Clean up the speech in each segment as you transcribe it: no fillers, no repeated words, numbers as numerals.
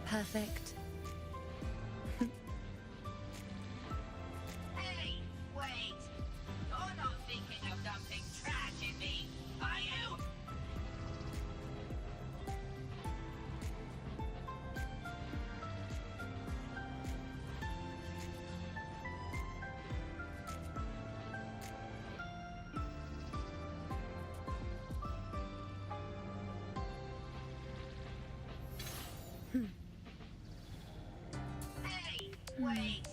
Perfect. Hey, wait! You're not thinking of dumping trash in me, are you? Hey, wait!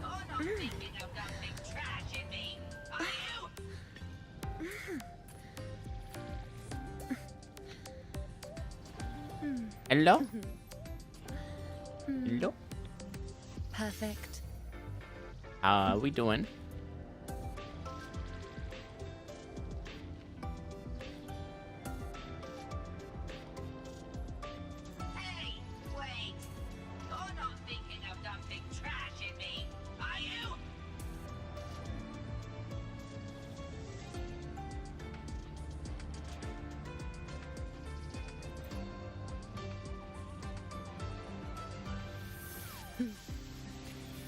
You're not thinking of dumping trash in me, are you? Hello? Hello? Perfect. How are we doing? Hey, wait! You're not thinking of dumping trash in me, are you?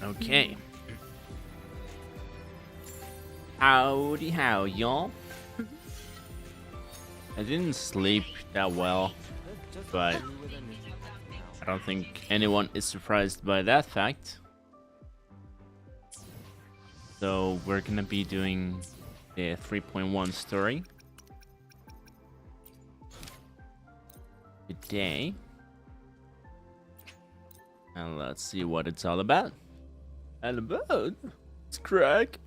Okay. Howdy how, y'all. I didn't sleep that well, but I don't think anyone is surprised by that fact. So we're gonna be doing the 3.1 story today. And let's see what it's all about. All about? It's crack.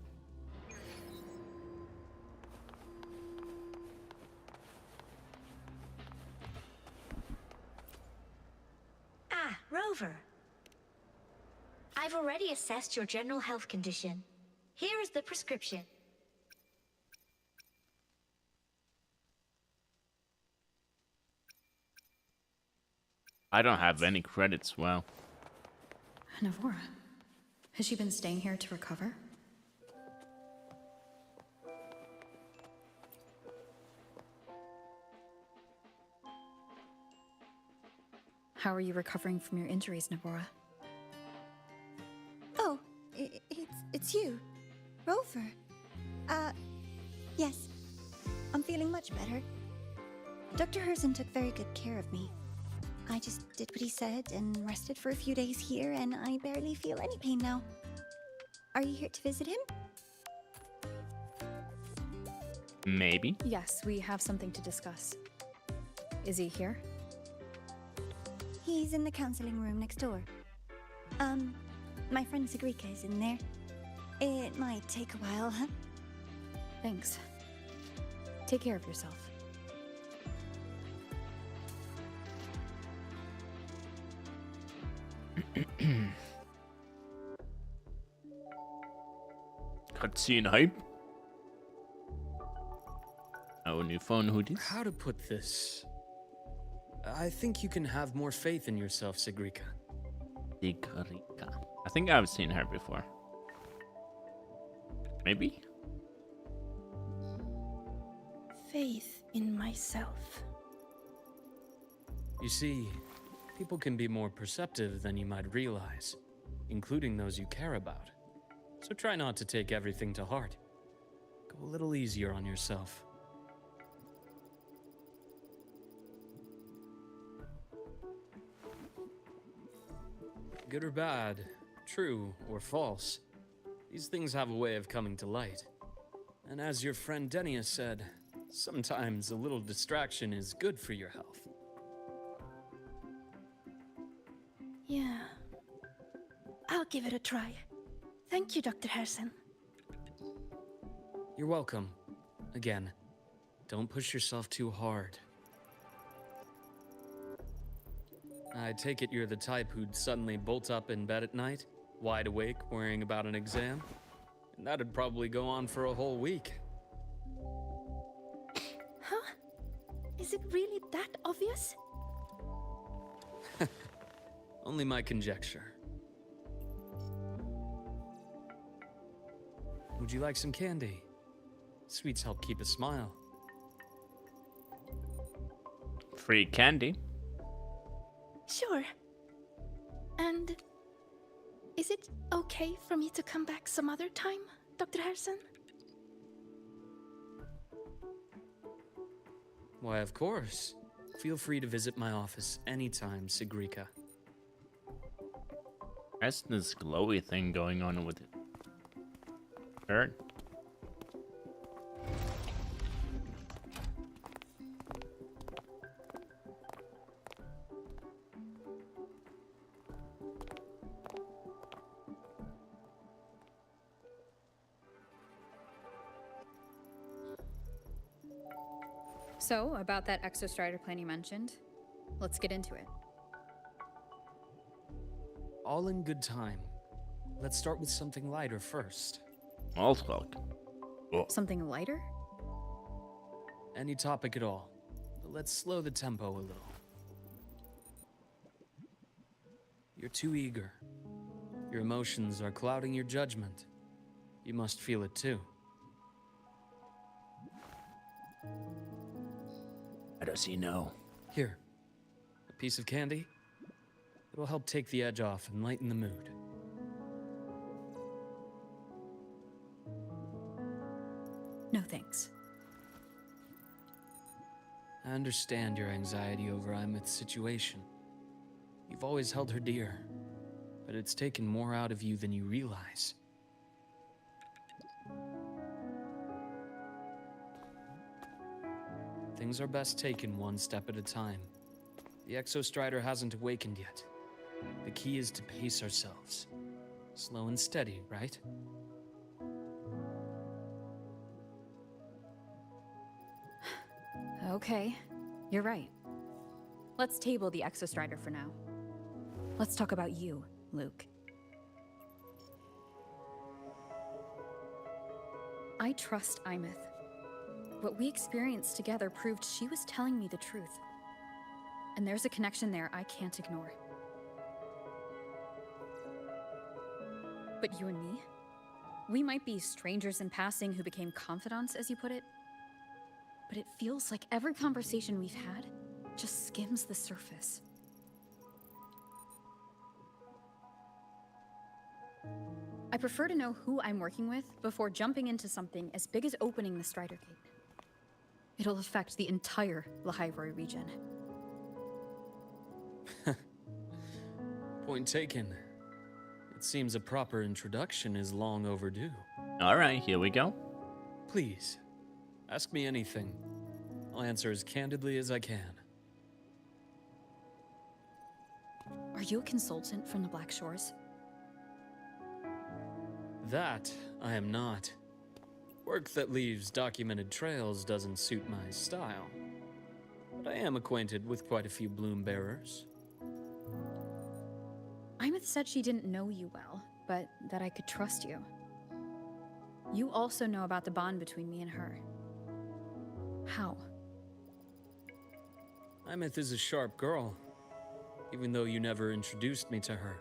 Ah, Rover. I've already assessed your general health condition. Here is the prescription. I don't have any credits. Wow. Navora, has she been staying here to recover? How are you recovering from your injuries, Navora? Oh, it's you, Rover. Yes. I'm feeling much better. Dr. Herzen took very good care of me. I just did what he said and rested for a few days here, and I barely feel any pain now. Are you here to visit him? Maybe. Yes, we have something to discuss. Is he here? He's in the counseling room next door. My friend Sigrika is in there. It might take a while, huh? Thanks. Take care of yourself. Cutscene hype. Oh, new phone hoodies. How to put this? I think you can have more faith in yourself, Sigrika. Sigrika. I think I've seen her before. Maybe? Faith in myself. You see, people can be more perceptive than you might realize, including those you care about. So try not to take everything to heart. Go a little easier on yourself. Good or bad, true or false, these things have a way of coming to light. And as your friend Denia said, sometimes a little distraction is good for your health. Yeah. I'll give it a try. Thank you, Dr. Herzen. You're welcome. Again, don't push yourself too hard. I take it you're the type who'd suddenly bolt up in bed at night, wide awake, worrying about an exam? And that'd probably go on for a whole week. Huh? Is it really that obvious? Only my conjecture. Would you like some candy? Sweets help keep a smile. free candy. Sure. And is it okay for me to come back some other time, Dr. Harrison? Why, of course. Feel free to visit my office anytime, Sigrika. That's this glowy thing going on with it. Bird. So, about that Exostrider plan you mentioned, let's get into it. All in good time. Let's start with something lighter first. Allswalk. Something lighter? Any topic at all. But let's slow the tempo a little. You're too eager. Your emotions are clouding your judgment. You must feel it too. How does he know? Here. A piece of candy? It'll help take the edge off and lighten the mood. No thanks. I understand your anxiety over Imeth's situation. You've always held her dear, but it's taken more out of you than you realize. Things are best taken one step at a time. The Exostrider hasn't awakened yet. The key is to pace ourselves. Slow and steady, right? Okay, you're right. Let's table the Exostrider for now. Let's talk about you, Luke. I trust Imeth. What we experienced together proved she was telling me the truth. And there's a connection there I can't ignore. But you and me? We might be strangers in passing who became confidants, as you put it. But it feels like every conversation we've had just skims the surface. I prefer to know who I'm working with before jumping into something as big as opening the Strider Gate. It'll affect the entire Lahairoi region. Point taken. It seems a proper introduction is long overdue. Alright, here we go. Please, ask me anything. I'll answer as candidly as I can. Are you a consultant from the Black Shores? That I am not. Work that leaves documented trails doesn't suit my style. But I am acquainted with quite a few bloom bearers. Imeth said she didn't know you well, but that I could trust you. You also know about the bond between me and her. How? Imeth is a sharp girl. Even though you never introduced me to her,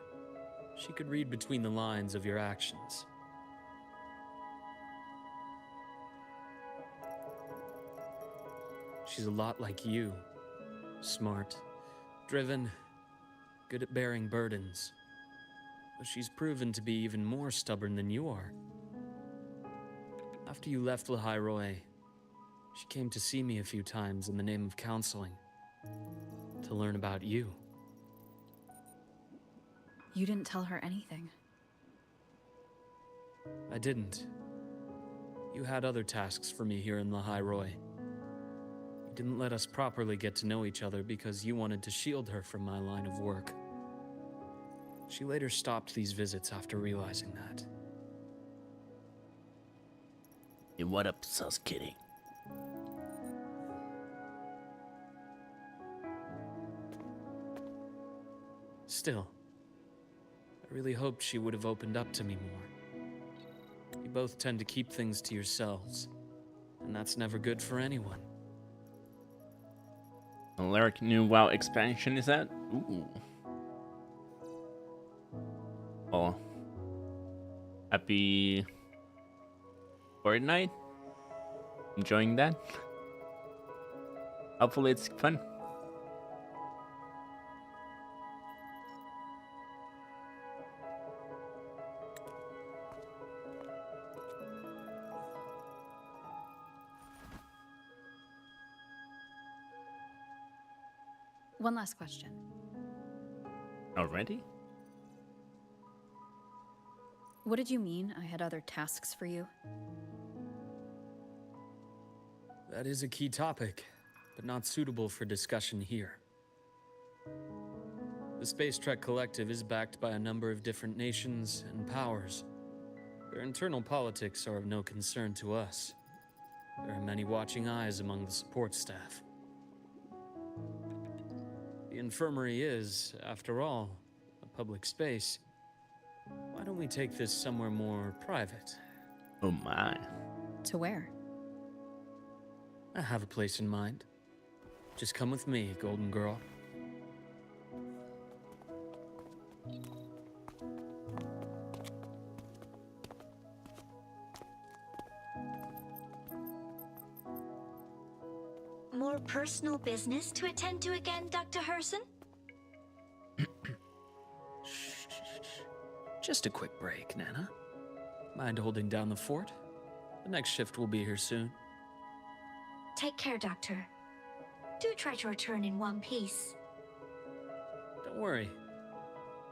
she could read between the lines of your actions. She's a lot like you. Smart, driven, good at bearing burdens. But she's proven to be even more stubborn than you are. After you left Lahairoi, she came to see me a few times in the name of counseling. To learn about you. You didn't tell her anything. I didn't. You had other tasks for me here in Lahairoi. You didn't let us properly get to know each other because you wanted to shield her from my line of work. She later stopped these visits after realizing that. Hey, what up, sus kitty? Still, I really hoped she would have opened up to me more. You both tend to keep things to yourselves, and that's never good for anyone. Alaric new WoW expansion is that? Ooh. Oh. Happy Fortnite? Enjoying that? Hopefully it's fun. One last question. Already? What did you mean I had other tasks for you? That is a key topic, but not suitable for discussion here. The Space Trek Collective is backed by a number of different nations and powers. Their internal politics are of no concern to us. There are many watching eyes among the support staff. The infirmary is, after all, a public space. Why don't we take this somewhere more private? Oh my. To where? I have a place in mind. Just come with me, Golden Girl. More personal business to attend to again, Dr. Herson? Just a quick break, Nana. Mind holding down the fort? The next shift will be here soon. Take care, Doctor. Do try to return in one piece. Don't worry.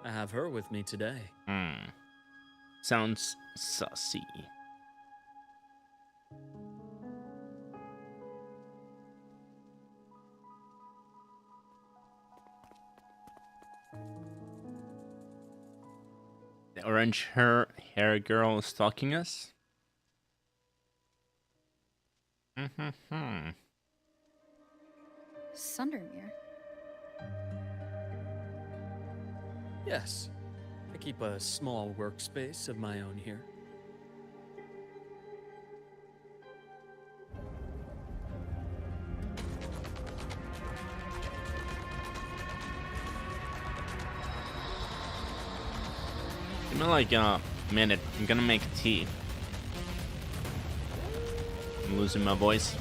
I have her with me today. Sounds sussy. The orange hair girl is stalking us? Sundermere. Yes. I keep a small workspace of my own here. Give me like a minute. I'm gonna make tea. I'm losing my voice.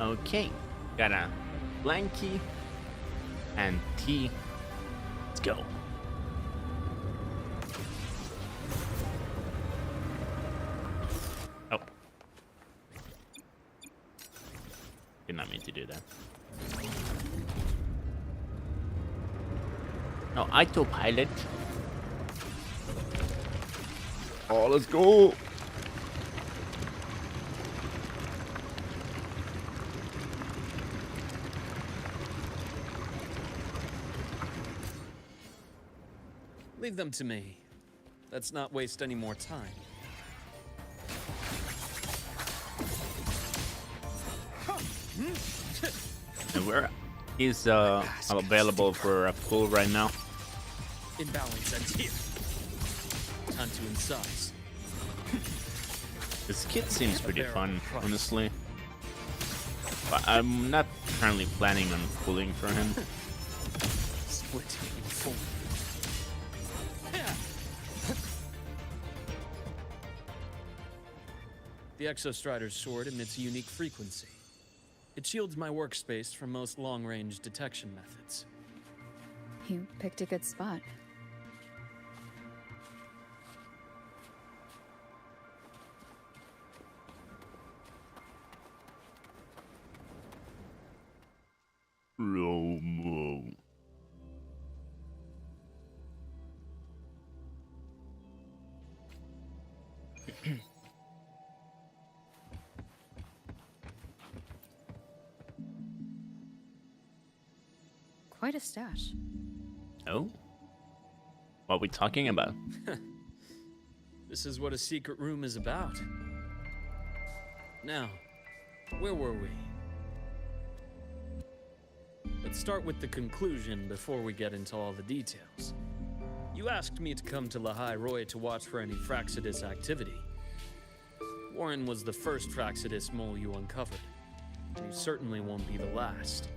Okay, got a blank key and T. Let's go. Oh. Did not mean to do that. No, autopilot. Oh, let's go. Leave them to me. Let's not waste any more time. And where is available for a pull right now? Imbalance ends here. Time to incise. This kid seems pretty fun, honestly. But I'm not currently planning on pulling for him. Split in four. The Exostrider's sword emits a unique frequency. It shields my workspace from most long-range detection methods. You picked a good spot. Romo. Quite a stash. Oh? What are we talking about? This is what a secret room is about. Now, where were we? Let's start with the conclusion before we get into all the details. You asked me to come to Lahai Roy to watch for any Fraxidus activity. Warren was the first Fraxidus mole you uncovered, and you certainly won't be the last.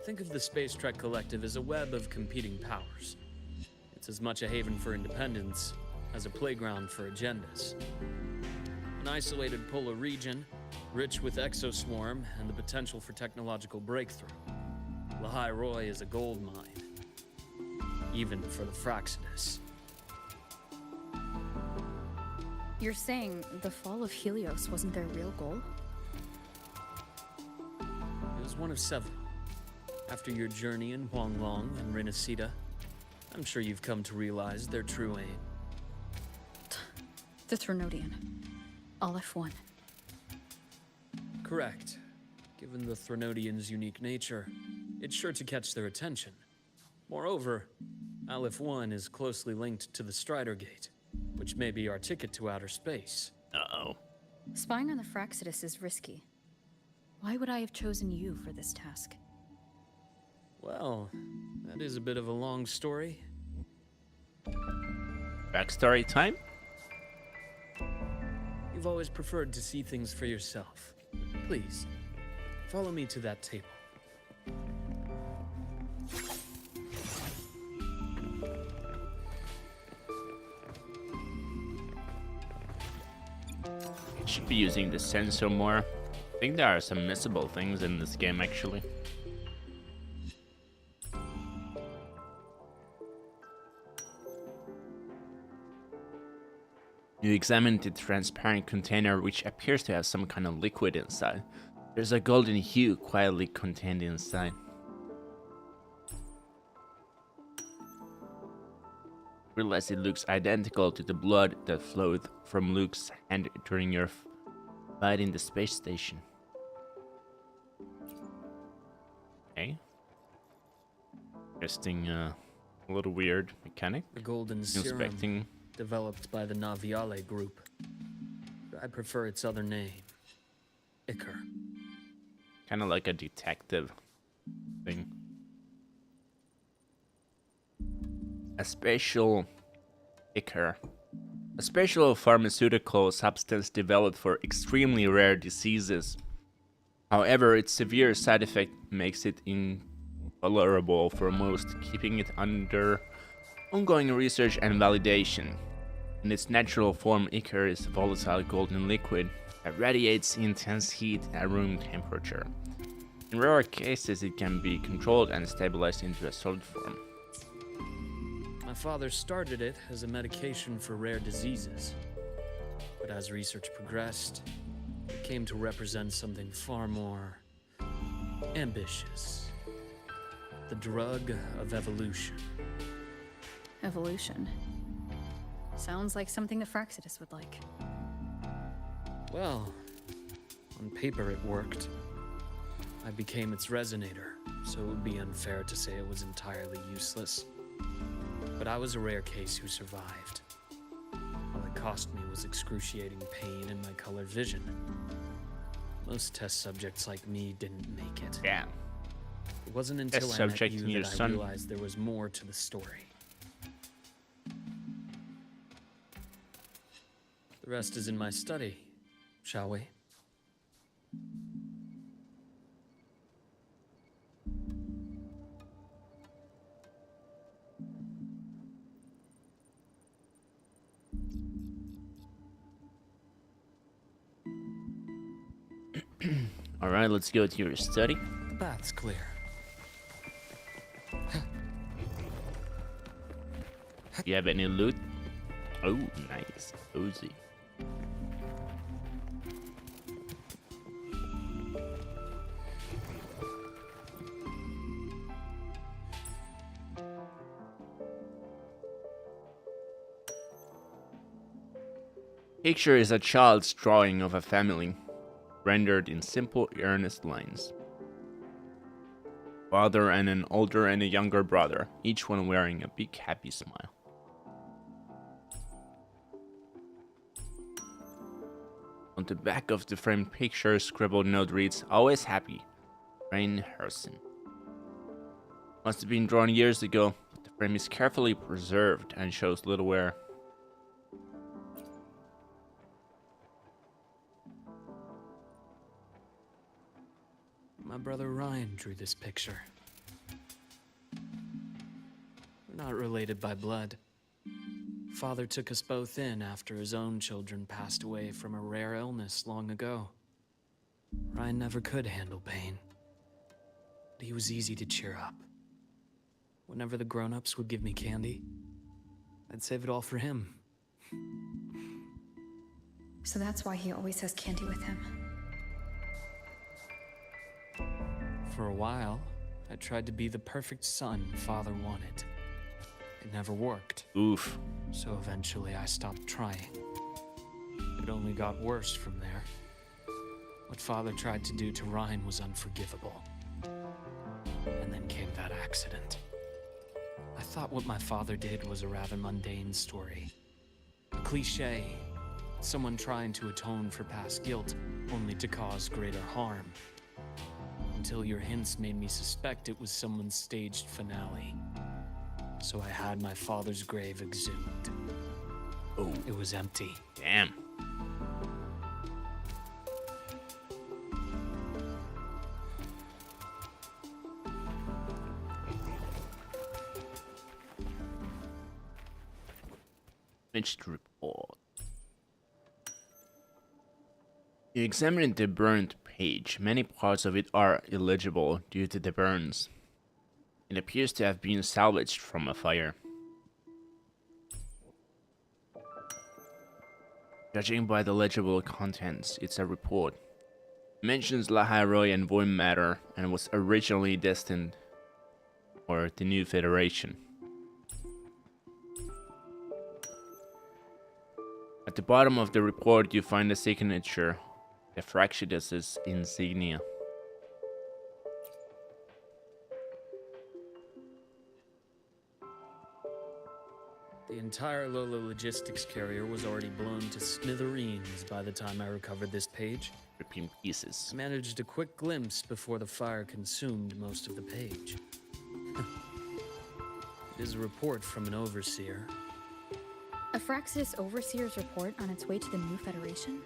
Think of the Space Trek Collective as a web of competing powers. It's as much a haven for independence as a playground for agendas. An isolated polar region, rich with exoswarm and the potential for technological breakthrough. Lahai Roy is a gold mine, even for the Fraxidus. You're saying the fall of Helios wasn't their real goal? It was one of several. After your journey in Huanglong and Renacida, I'm sure you've come to realize their true aim. The Trinodian. Aleph 1. Correct. Given the Threnodian's unique nature, it's sure to catch their attention. Moreover, Aleph 1 is closely linked to the Strider Gate, which may be our ticket to outer space. Uh-oh. Spying on the Fraxidus is risky. Why would I have chosen you for this task? Well, that is a bit of a long story. Backstory time? You've always preferred to see things for yourself. Please, follow me to that table. Should be using the sensor more. I think there are some missable things in this game, actually. You examine the transparent container, which appears to have some kind of liquid inside. There's a golden hue quietly contained inside. Realize it looks identical to the blood that flowed from Luke's hand during your fight in the space station. Okay. Interesting, a little weird mechanic. The golden serum, Inspecting. developed by the Naviale group. I prefer its other name, Ichor. Kind of like a detective thing. A special Ichor. A special pharmaceutical substance developed for extremely rare diseases. However, its severe side effect makes it intolerable for most, keeping it under ongoing research and validation. In its natural form, Ichor is volatile golden liquid, that radiates intense heat at room temperature. In rare cases, it can be controlled and stabilized into a solid form. My father started it as a medication for rare diseases. But as research progressed, it came to represent something far more ambitious. The drug of evolution. Evolution. Sounds like something the Fraxidus would like. Well, on paper it worked. I became its resonator, so it would be unfair to say it was entirely useless. But I was a rare case who survived. All it cost me was excruciating pain and my colored vision. Most test subjects like me didn't make it. Damn. It wasn't until Test I met subject you and your that I son. realized there was more to the story. The rest is in my study, shall we? Alright, let's go to your study. The bath's clear. You have any loot? Oh, nice. Cozy. Picture is a child's drawing of a family, rendered in simple, earnest lines. Father and an older and a younger brother, each one wearing a big happy smile. On the back of the framed picture, scribbled note reads, "Always happy, Rain Harrison." Must have been drawn years ago, but the frame is carefully preserved and shows little wear. My brother Ryan drew this picture. We're not related by blood. Father took us both in after his own children passed away from a rare illness long ago. Ryan never could handle pain, but he was easy to cheer up. Whenever the grown-ups would give me candy, I'd save it all for him. So that's why he always has candy with him. For a while, I tried to be the perfect son Father wanted. It never worked, Oof. so eventually I stopped trying. It only got worse from there. What Father tried to do to Ryan was unforgivable. And then came that accident. I thought what my father did was a rather mundane story. A cliché. Someone trying to atone for past guilt, only to cause greater harm. Until your hints made me suspect it was someone's staged finale. So I had my father's grave exhumed. Oh, It was empty. damn. Finished report. You examined the burnt page. Many parts of it are illegible due to the burns. It appears to have been salvaged from a fire. Judging by the legible contents, it's a report. It mentions Laharoy and Void Matter and was originally destined for the new Federation. At the bottom of the report, you find a signature, the Fraxidus' insignia. The entire Lola logistics carrier was already blown to smithereens by the time I recovered this page. Ripping pieces. I managed a quick glimpse before the fire consumed most of the page. It is a report from an overseer. A Fraxidus Overseer's report on its way to the new Federation?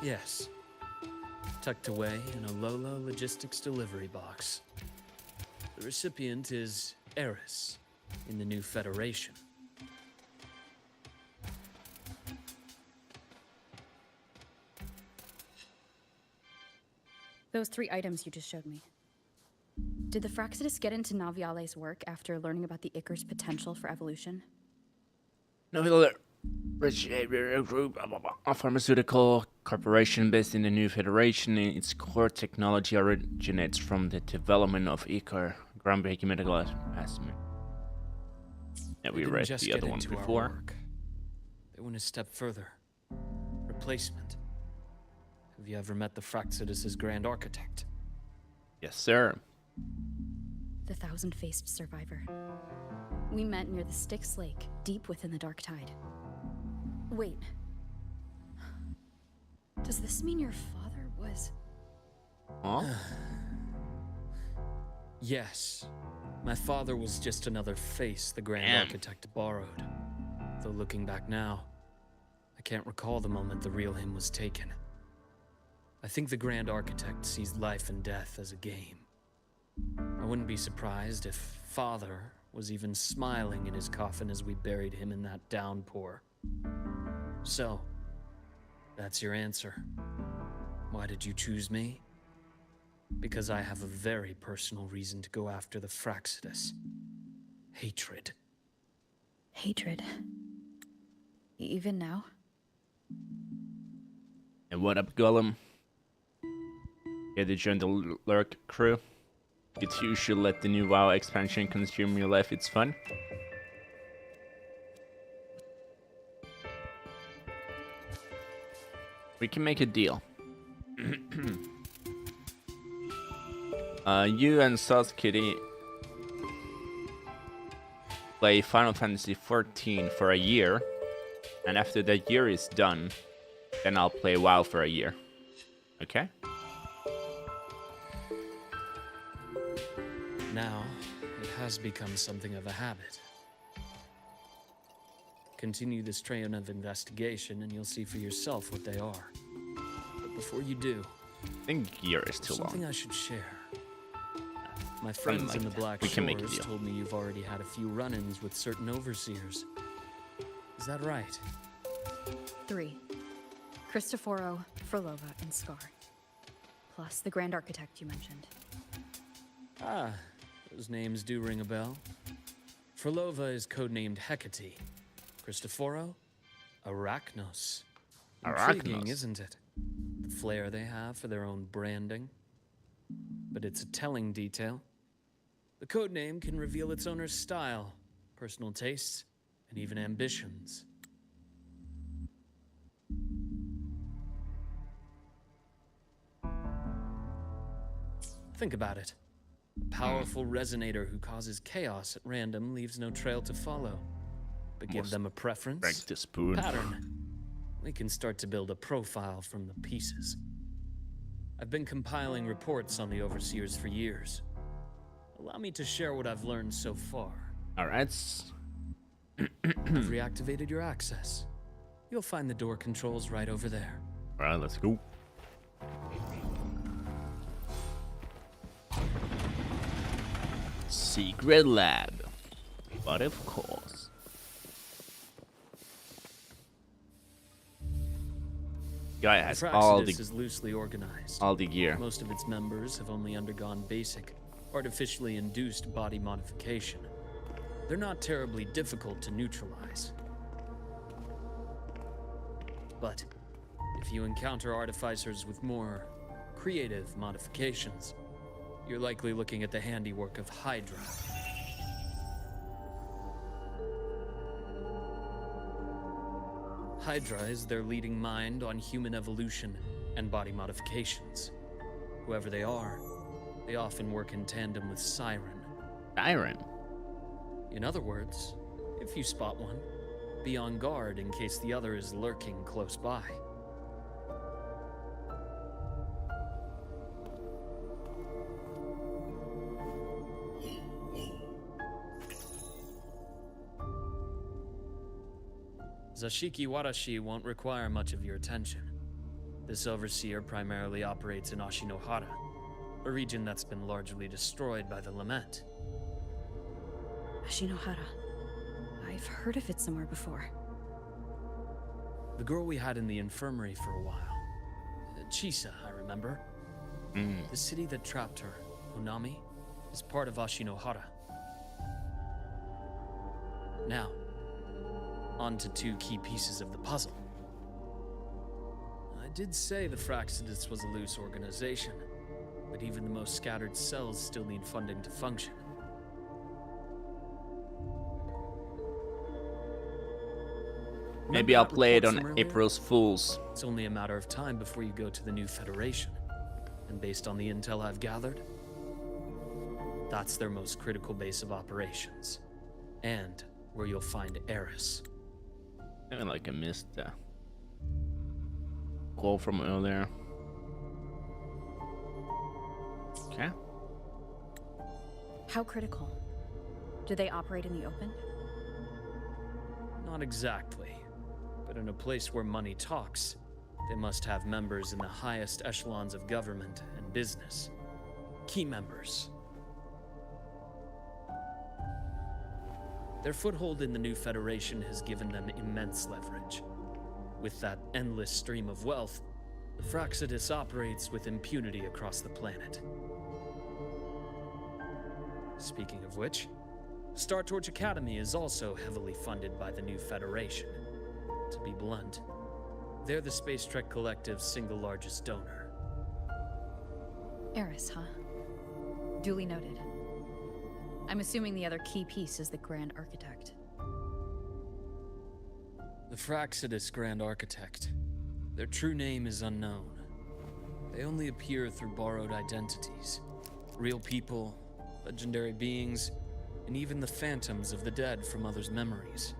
Yes. Tucked away in a Lola logistics delivery box. The recipient is Eris in the new Federation. Those 3 items you just showed me. Did the Fraxidus get into Naviale's work after learning about the Icar's potential for evolution? No, originated group, blah, blah, blah. A pharmaceutical corporation based in the New Federation. Its core technology originates from the development of Icar, groundbreaking medical advancement. Yeah, we They read didn't just the get other one into our before. work. They went a step further. Replacement. Have you ever met the Fraxidus' Grand Architect? Yes, sir. The thousand-faced survivor. We met near the Styx Lake, deep within the Dark Tide. Wait. Does this mean your father was... Huh? Yes. My father was just another face the Grand Damn. Architect borrowed. Though looking back now, I can't recall the moment the real him was taken. I think the Grand Architect sees life and death as a game. I wouldn't be surprised if Father was even smiling in his coffin as we buried him in that downpour. So, that's your answer. Why did you choose me? Because I have a very personal reason to go after the Fraxidus. Hatred. Hatred. Even now? And what up, Gollum? Yeah, to join the Lurk crew? You too should let the new WoW expansion consume your life, it's fun. We can make a deal. You and Sauce Kitty play Final Fantasy XIV for a year, and after that year is done, then I'll play WoW for a year. Okay? Now, it has become something of a habit. Continue this train of investigation and you'll see for yourself what they are. But before you do, I think year is too something long. I should share. My friends like in the that. Black We can make a Shores deal. told me you've already had a few run-ins with certain overseers. Is that right? 3. Cristoforo, Frolova, and Scar. Plus the Grand Architect you mentioned. Ah, those names do ring a bell. Frolova is codenamed Hecate. Cristoforo, Arachnos. Intriguing, Arachnos. isn't it? The flair they have for their own branding. But it's a telling detail. The codename can reveal its owner's style, personal tastes, and even ambitions. Think about it. A powerful resonator who causes chaos at random leaves no trail to follow. But give them a preference, Break the spoon. pattern. We can start to build a profile from the pieces. I've been compiling reports on the Overseers for years. Allow me to share what I've learned so far. Alright. I've reactivated your access. You'll find the door controls right over there. Alright, let's go. Secret lab. But of course. Guy The has all Fraxidus the is loosely organized. gear. Most of its members have only undergone basic, artificially induced body modification. They're not terribly difficult to neutralize. But if you encounter artificers with more creative modifications, you're likely looking at the handiwork of Hydra. Hydra is their leading mind on human evolution and body modifications. Whoever they are, they often work in tandem with Siren. Iron. In other words, if you spot one, be on guard in case the other is lurking close by. Zashiki Warashi won't require much of your attention. This overseer primarily operates in Ashinohara, a region that's been largely destroyed by the Lament. Ashinohara. I've heard of it somewhere before. The girl we had in the infirmary for a while. Chisa, I remember. The city that trapped her, Onami, is part of Ashinohara. Now, on to two key pieces of the puzzle. I did say the Fraxidus was a loose organization, but even the most scattered cells still need funding to function. Maybe Remember I'll that play it report on from earlier? April's Fools. It's only a matter of time before you go to the new Federation. And based on the intel I've gathered, that's their most critical base of operations. And where you'll find Eris. I feel like I missed the call from earlier. Okay. How critical? Do they operate in the open? Not exactly. But in a place where money talks, they must have members in the highest echelons of government and business. Key members. Their foothold in the new Federation has given them immense leverage. With that endless stream of wealth, the Fraxidus operates with impunity across the planet. Speaking of which, Star Torch Academy is also heavily funded by the new Federation. To be blunt, they're the Space Trek Collective's single largest donor. Eris, huh? Duly noted. I'm assuming the other key piece is the Grand Architect. The Fraxidus Grand Architect. Their true name is unknown. They only appear through borrowed identities. Real people, legendary beings, and even the phantoms of the dead from others' memories.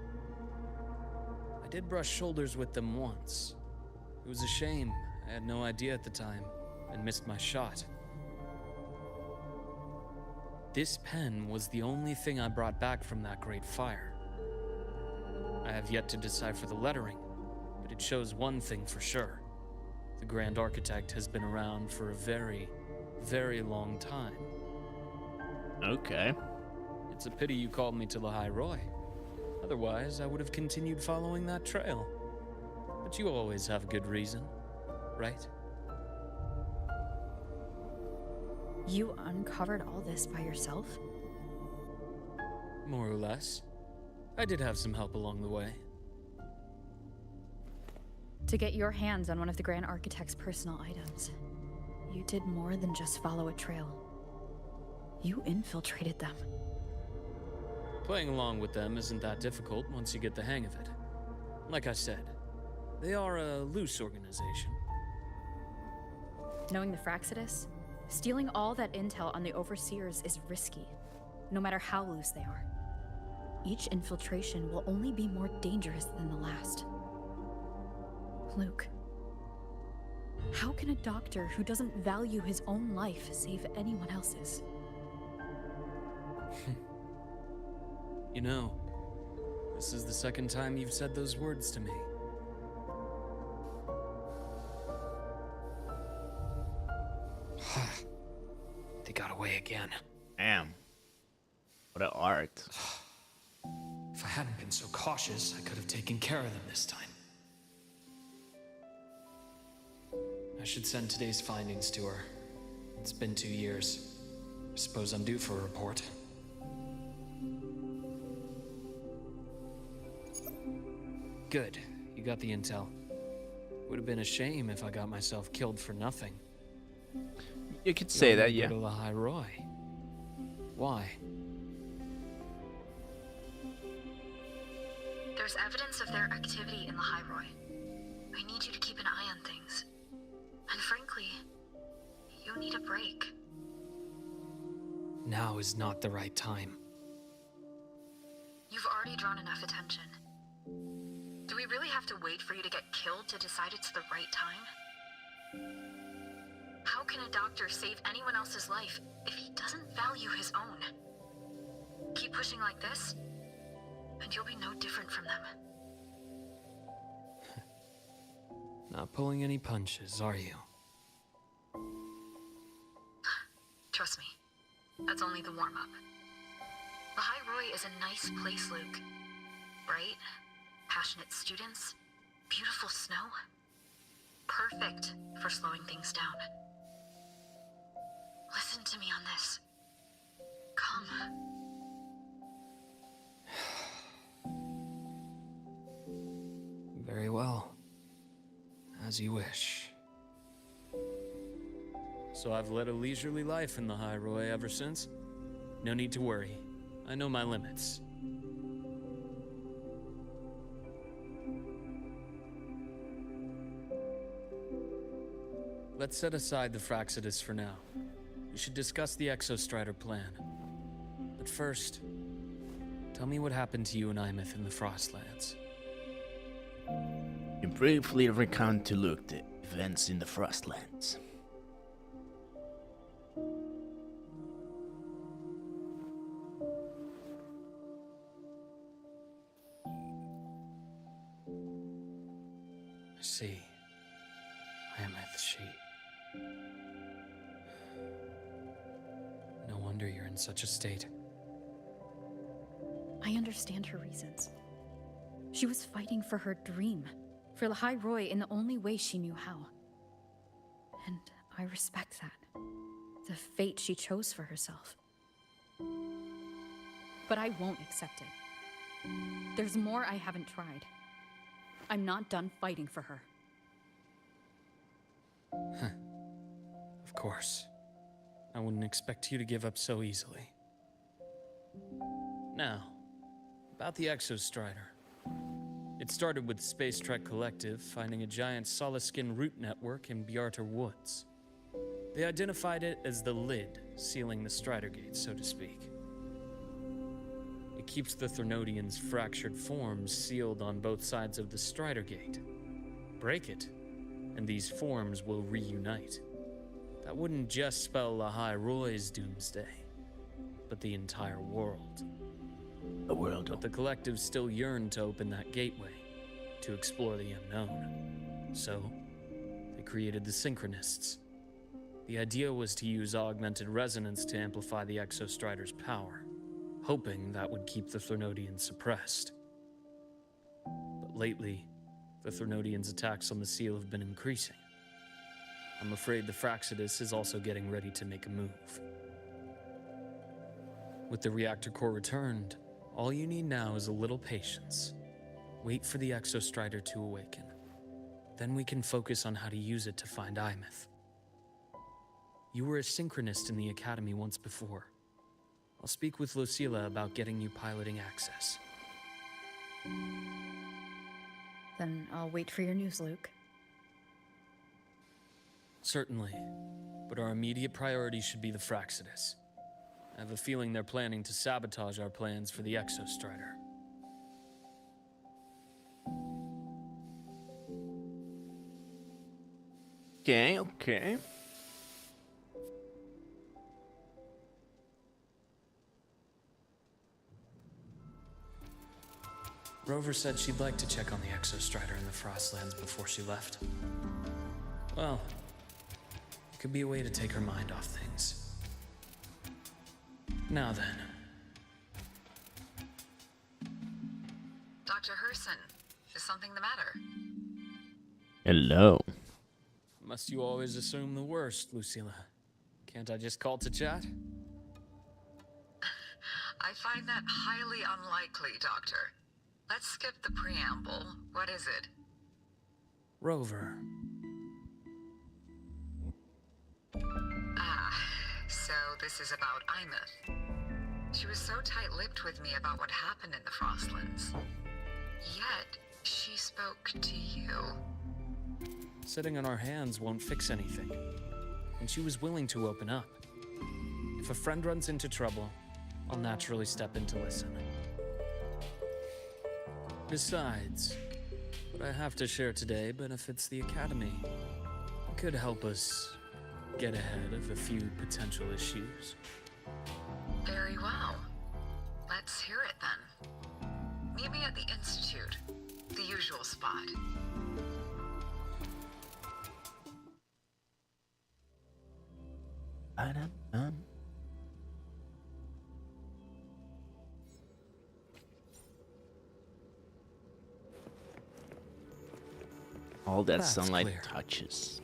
I did brush shoulders with them once. It was a shame. I had no idea at the time, and missed my shot. This pen was the only thing I brought back from that great fire. I have yet to decipher the lettering, but it shows one thing for sure. The Grand Architect has been around for a very, very long time. Okay. It's a pity you called me to the High Roy. Otherwise, I would have continued following that trail. But you always have a good reason, right? You uncovered all this by yourself? More or less. I did have some help along the way. To get your hands on one of the Grand Architect's personal items, you did more than just follow a trail. You infiltrated them. Playing along with them isn't that difficult once you get the hang of it. Like I said, they are a loose organization. Knowing the Fraxidus, stealing all that intel on the Overseers is risky, no matter how loose they are. Each infiltration will only be more dangerous than the last. Luke, how can a doctor who doesn't value his own life save anyone else's? You know, this is the second time you've said those words to me. They got away again. Damn. What an art. If I hadn't been so cautious, I could have taken care of them this time. I should send today's findings to her. It's been 2 years. I suppose I'm due for a report. Good. You got the intel. Would have been a shame if I got myself killed for nothing. You could say that, yeah. Go to the High Roy. Why? There's evidence of their activity in the High Roy. I need you to keep an eye on things. And frankly, you need a break. Now is not the right time. You've already drawn enough attention. Do we really have to wait for you to get killed to decide it's the right time? How can a doctor save anyone else's life if he doesn't value his own? Keep pushing like this, and you'll be no different from them. Not pulling any punches, are you? Trust me, that's only the warm-up. The High Roy is a nice place, Luke. Bright, passionate students, beautiful snow. Perfect for slowing things down. Listen to me on this. Come. Very well. As you wish. So I've led a leisurely life in the High Roy ever since. No need to worry. I know my limits. Let's set aside the Fraxidus for now. We should discuss the Exostrider plan. But first, tell me what happened to you and Imeth in the Frostlands. You briefly recount to Luke the events in the Frostlands. I see. Imeth, she... No wonder you're in such a state. I understand her reasons. She was fighting for her dream, for the High Roy in the only way she knew how. And I respect that. The fate she chose for herself. But I won't accept it. There's more I haven't tried. I'm not done fighting for her. Of course. I wouldn't expect you to give up so easily. Now, about the Exostrider. It started with Space Trek Collective finding a giant Soliskin root network in Bjartar Woods. They identified it as the lid, sealing the Strider Gate, so to speak. It keeps the Threnodians' fractured forms sealed on both sides of the Strider Gate. Break it, and these forms will reunite. That wouldn't just spell the High Roy's doomsday, but the entire world. A world But the Collective still yearned to open that gateway, to explore the unknown. So, they created the Synchronists. The idea was to use augmented resonance to amplify the Exostrider's power, hoping that would keep the Threnodians suppressed. But lately, the Threnodians' attacks on the seal have been increasing. I'm afraid the Fraxidus is also getting ready to make a move. With the reactor core returned, all you need now is a little patience. Wait for the Exostrider to awaken. Then we can focus on how to use it to find Imeth. You were a synchronist in the Academy once before. I'll speak with Lucilla about getting you piloting access. Then I'll wait for your news, Luke. Certainly, but our immediate priority should be the Fraxidus. I have a feeling they're planning to sabotage our plans for the Exostrider. Okay. Rover said she'd like to check on the Exostrider in the Frostlands before she left. Well, it could be a way to take her mind off things. Now then. Dr. Herson, is something the matter? Hello. Must you always assume the worst, Lucilla? Can't I just call to chat? I find that highly unlikely, Doctor. Let's skip the preamble. What is it? Rover. So this is about Imeth. She was so tight-lipped with me about what happened in the Frostlands. Yet, she spoke to you. Sitting on our hands won't fix anything. And she was willing to open up. If a friend runs into trouble, I'll naturally step in to listen. Besides, what I have to share today benefits the Academy. It could help us get ahead of a few potential issues. Very well. Let's hear it then. Meet me at the Institute, the usual spot. All that That's sunlight clear. touches.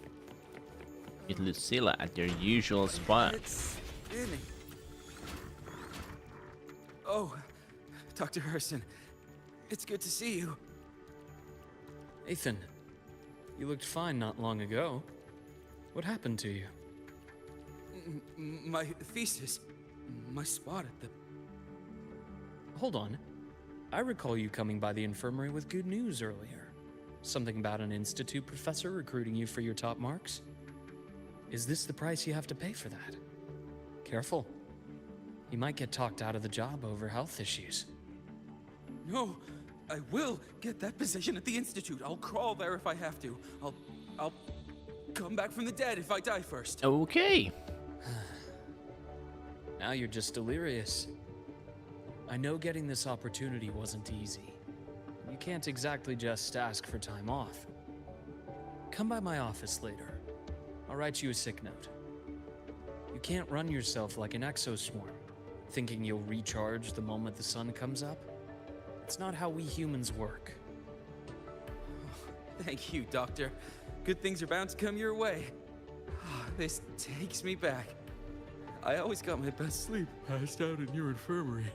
Meet Lucilla at their usual spot. It's Vinny. Oh, Dr. Herson. It's good to see you. Ethan, you looked fine not long ago. What happened to you? My thesis. My spot at the... Hold on. I recall you coming by the infirmary with good news earlier. Something about an institute professor recruiting you for your top marks? Is this the price you have to pay for that? Careful. You might get talked out of the job over health issues. No, I will get that position at the institute. I'll crawl there if I have to. I'll come back from the dead if I die first. Okay. Now you're just delirious. I know getting this opportunity wasn't easy. You can't exactly just ask for time off. Come by my office later. I'll write you a sick note. You can't run yourself like an exoswarm, thinking you'll recharge the moment the sun comes up. It's not how we humans work. Thank you, Doctor. Good things are bound to come your way. This takes me back. I always got my best sleep passed out in your infirmary.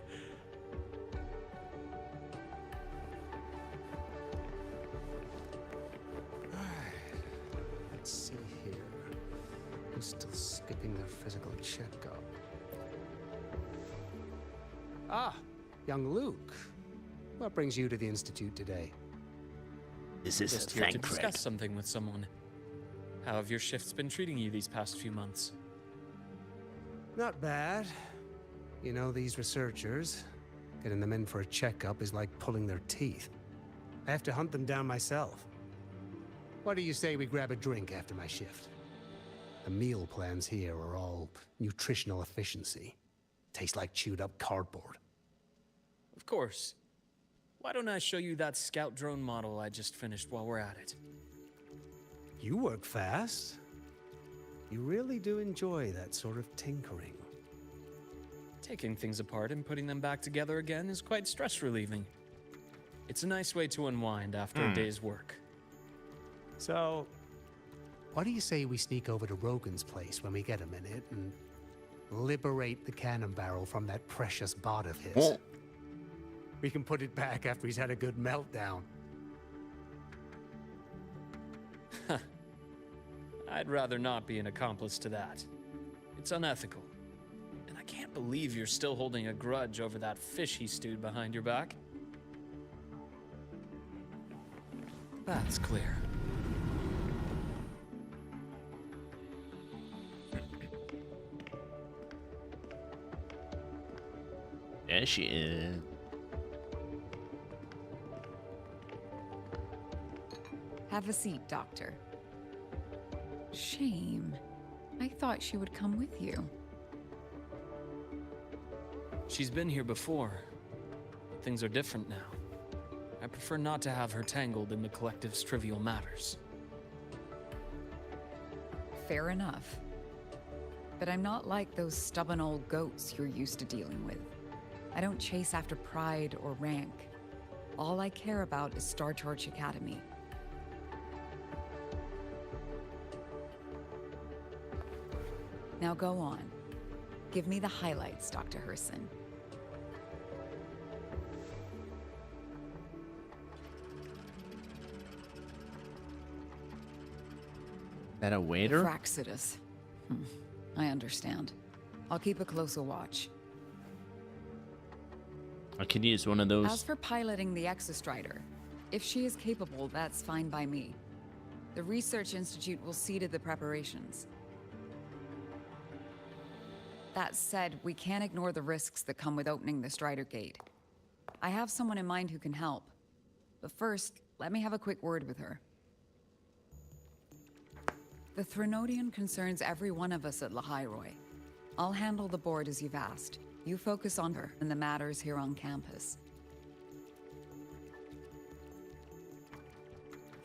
Let's see here. Who's still skipping their physical checkup? Ah, young Luke. What brings you to the Institute today? This is Just a here to thank discuss something with someone. How have your shifts been treating you these past few months? Not bad. You know, these researchers, getting them in for a checkup is like pulling their teeth. I have to hunt them down myself. What do you say we grab a drink after my shift? The meal plans here are all nutritional efficiency. Taste like chewed up cardboard. Of course. Why don't I show you that scout drone model I just finished while we're at it? You work fast. You really do enjoy that sort of tinkering. Taking things apart and putting them back together again is quite stress relieving. It's a nice way to unwind after a day's work. So, what do you say we sneak over to Rogan's place when we get a minute and liberate the cannon barrel from that precious bot of his? Oh. We can put it back after he's had a good meltdown. I'd rather not be an accomplice to that. It's unethical. And I can't believe you're still holding a grudge over that fish he stewed behind your back. That's clear. There she is. Have a seat, Doctor. Shame. I thought she would come with you. She's been here before. Things are different now. I prefer not to have her tangled in the collective's trivial matters. Fair enough. But I'm not like those stubborn old goats you're used to dealing with. I don't chase after pride or rank. All I care about is Star Torch Academy. Now go on. Give me the highlights, Dr. Herson. That a waiter? Fraxidus. I understand. I'll keep a closer watch. I could use one of those. As for piloting the Exostrider, if she is capable, that's fine by me. The Research Institute will see to the preparations. That said, we can't ignore the risks that come with opening the Strider Gate. I have someone in mind who can help. But first, let me have a quick word with her. The Threnodian concerns every one of us at Lahiroi. I'll handle the board as you've asked. You focus on her and the matters here on campus.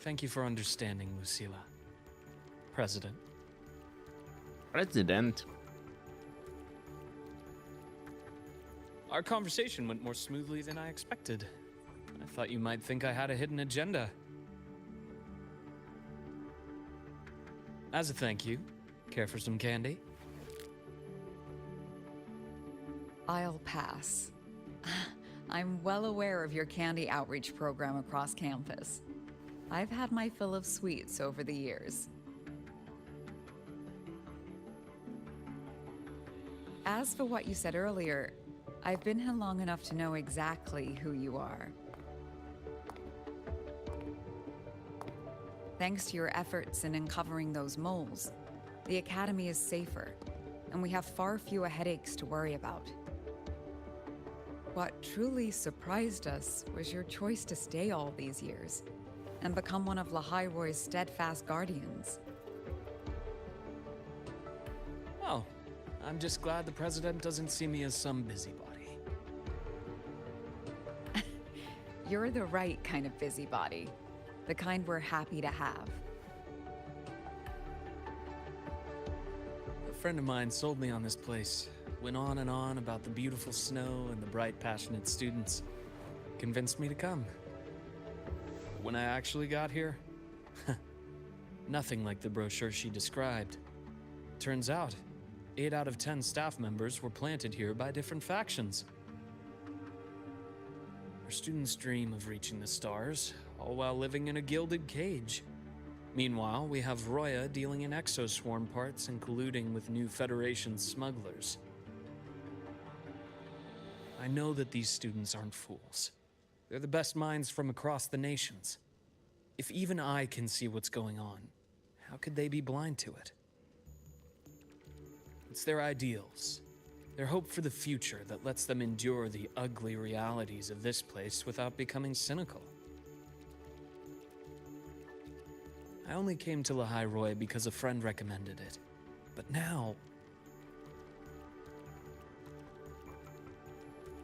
Thank you for understanding, Lucilla. President. President? Our conversation went more smoothly than I expected. I thought you might think I had a hidden agenda. As a thank you, Care for some candy? I'll pass. I'm well aware of your candy outreach program across campus. I've had my fill of sweets over the years. As for what you said earlier, I've been here long enough to know exactly who you are. Thanks to your efforts in uncovering those moles, the Academy is safer, and we have far fewer headaches to worry about. What truly surprised us was your choice to stay all these years and become one of Lahai-Roy's steadfast guardians. Oh, I'm just glad the President doesn't see me as some busybody. You're the right kind of busybody, the kind we're happy to have. A friend of mine sold me on this place. Went on and on about the beautiful snow and the bright, passionate students. Convinced me to come. When I actually got here, nothing like the brochure she described. Turns out, 8 out of 10 staff members were planted here by different factions. Our students dream of reaching the stars, all while living in a gilded cage. Meanwhile, we have Roya dealing in exoswarm parts and colluding with new Federation smugglers. I know that these students aren't fools. They're the best minds from across the nations. If even I can see what's going on, how could they be blind to it? It's their ideals, their hope for the future that lets them endure the ugly realities of this place without becoming cynical. I only came to Lahai-Roy because a friend recommended it. But now...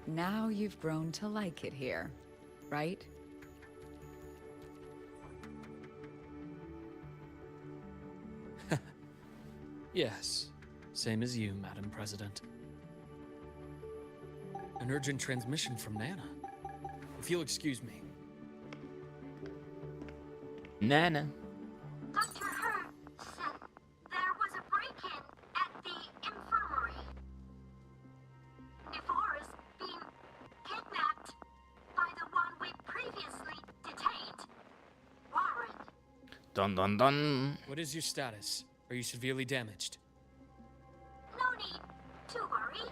Now you've grown to like it here, right? Yes, same as you, Madam President. An urgent transmission from Nana. If you'll excuse me. Nana. Dr. Hurd said there was a break-in at the infirmary. Nevora's being kidnapped by the one we previously detained, Warren. Dun dun dun. What is your status? Are you severely damaged? No need to worry.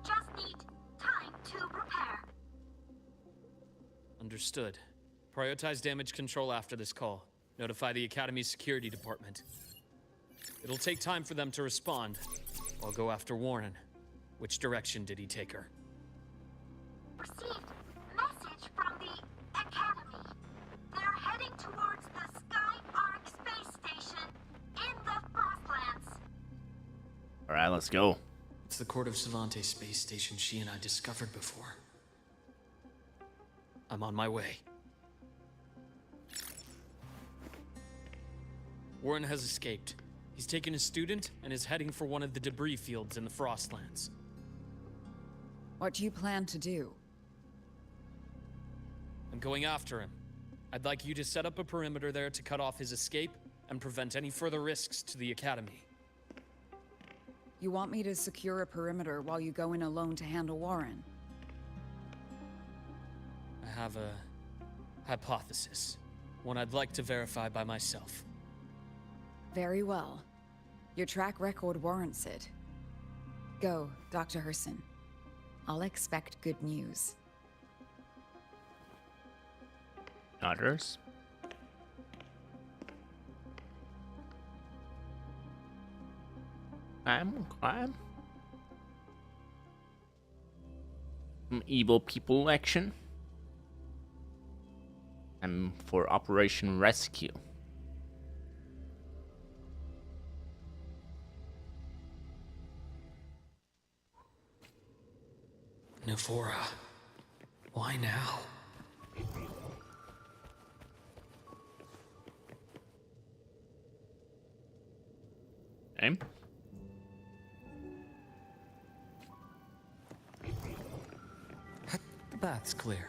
Just need time to repair. Understood. Prioritize damage control after this call. Notify the Academy's security department. It'll take time for them to respond. I'll go after Warren. Which direction did he take her? Received message from the Academy. They're heading towards the Sky Arc space station in the Frostlands. Alright, let's go. It's the Court of Savante space station she and I discovered before. I'm on my way. Warren has escaped. He's taken a student and is heading for one of the debris fields in the Frostlands. What do you plan to do? I'm going after him. I'd like you to set up a perimeter there to cut off his escape and prevent any further risks to the Academy. You want me to secure a perimeter while you go in alone to handle Warren? I have a hypothesis. One I'd like to verify by myself. Very well. Your track record warrants it. Go, Dr. Herson. I'll expect good news. Others. Climb. Some evil people action. I'm for Operation Rescue. Nevora, why now? Okay. The bath's clear.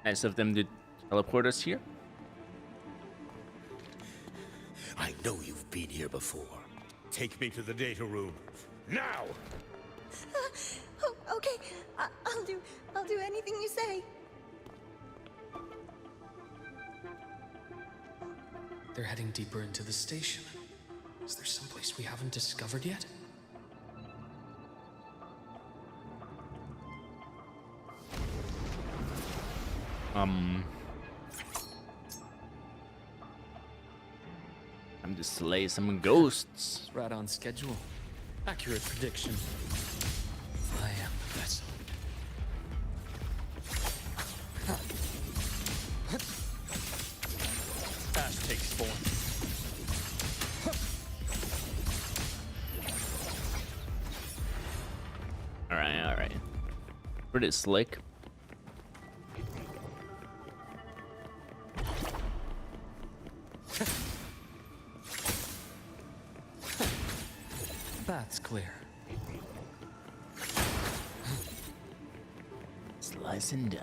Nice of them to teleport us here. I know you've been here before. Take me to the data room. Now! Oh, okay, I'll do anything you say. They're heading deeper into the station. Is there someplace we haven't discovered yet? I'm to slay some ghosts. Right on schedule. Accurate prediction. I am the vessel. Ash takes form. Alright. Pretty slick. That's clear. Slice and die.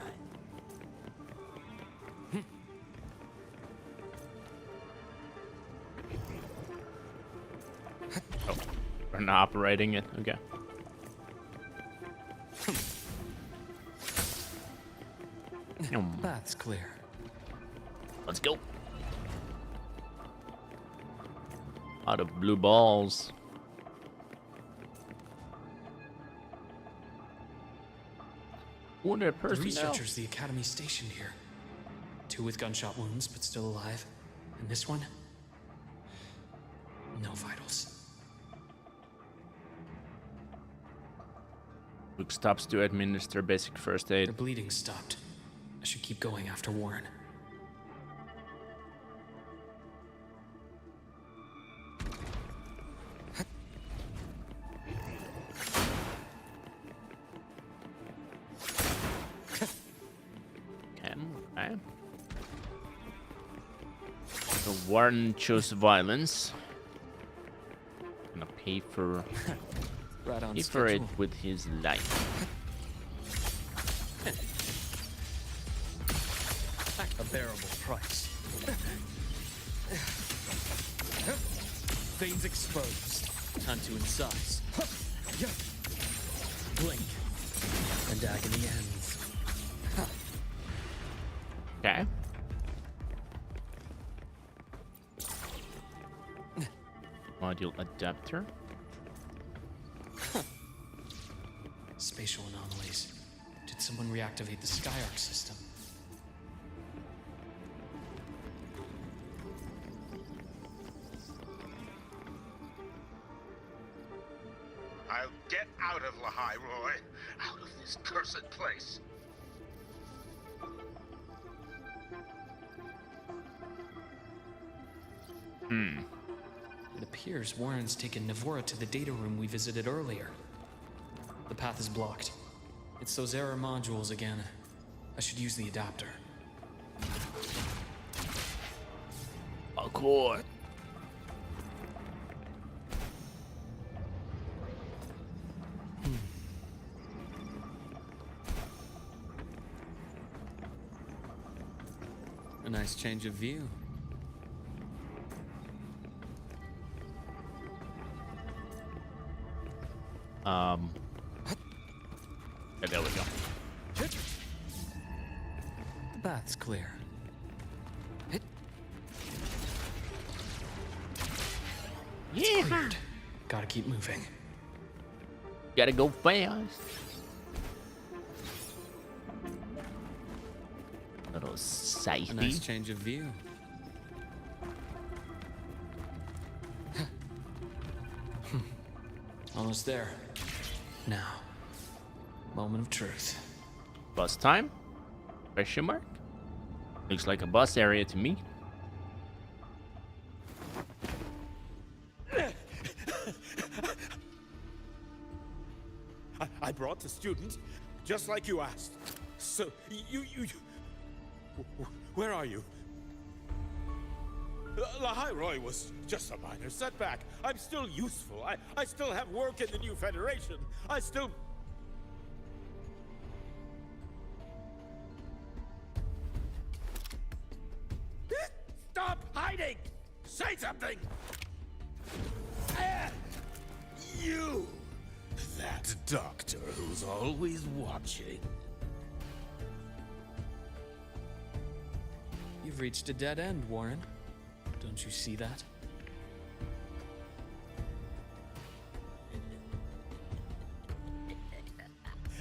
Oh, we're not operating it. Okay. That's clear. Let's go. Lot of blue balls. Wonder The personnel. researchers the Academy stationed here. 2 with gunshot wounds, but still alive. And this one? No vitals. Luke stops to administer basic first aid. The bleeding stopped. I should keep going after Warren. Okay. So Warren chose violence. Gonna pay for Right on pay for it schedule. with his life. A bearable price. Veins exposed. Time to incise. Blink. And agony ends. Okay. Module adapter. Spatial anomalies. Did someone reactivate the Skyark system? I'll get out of Lahai, Roy. Out of this cursed place. It appears Warren's taken Navora to the data room we visited earlier. The path is blocked. It's those error modules again. I should use the adapter. Accord. A nice change of view. Yeah, there we go. The path's clear. Yeah. Cleared. Gotta keep moving. Gotta go fast. Little A safety. nice change of view. Almost there. Now, moment of truth. Bus time? Question mark? Looks like a bus area to me. I brought the student, just like you asked. So, you... Where are you? Lahai Roy was just a minor setback. I'm still useful. I still have work in the new Federation. I still... say something! You! That doctor who's always watching. You've reached a dead end, Warren. Don't you see that?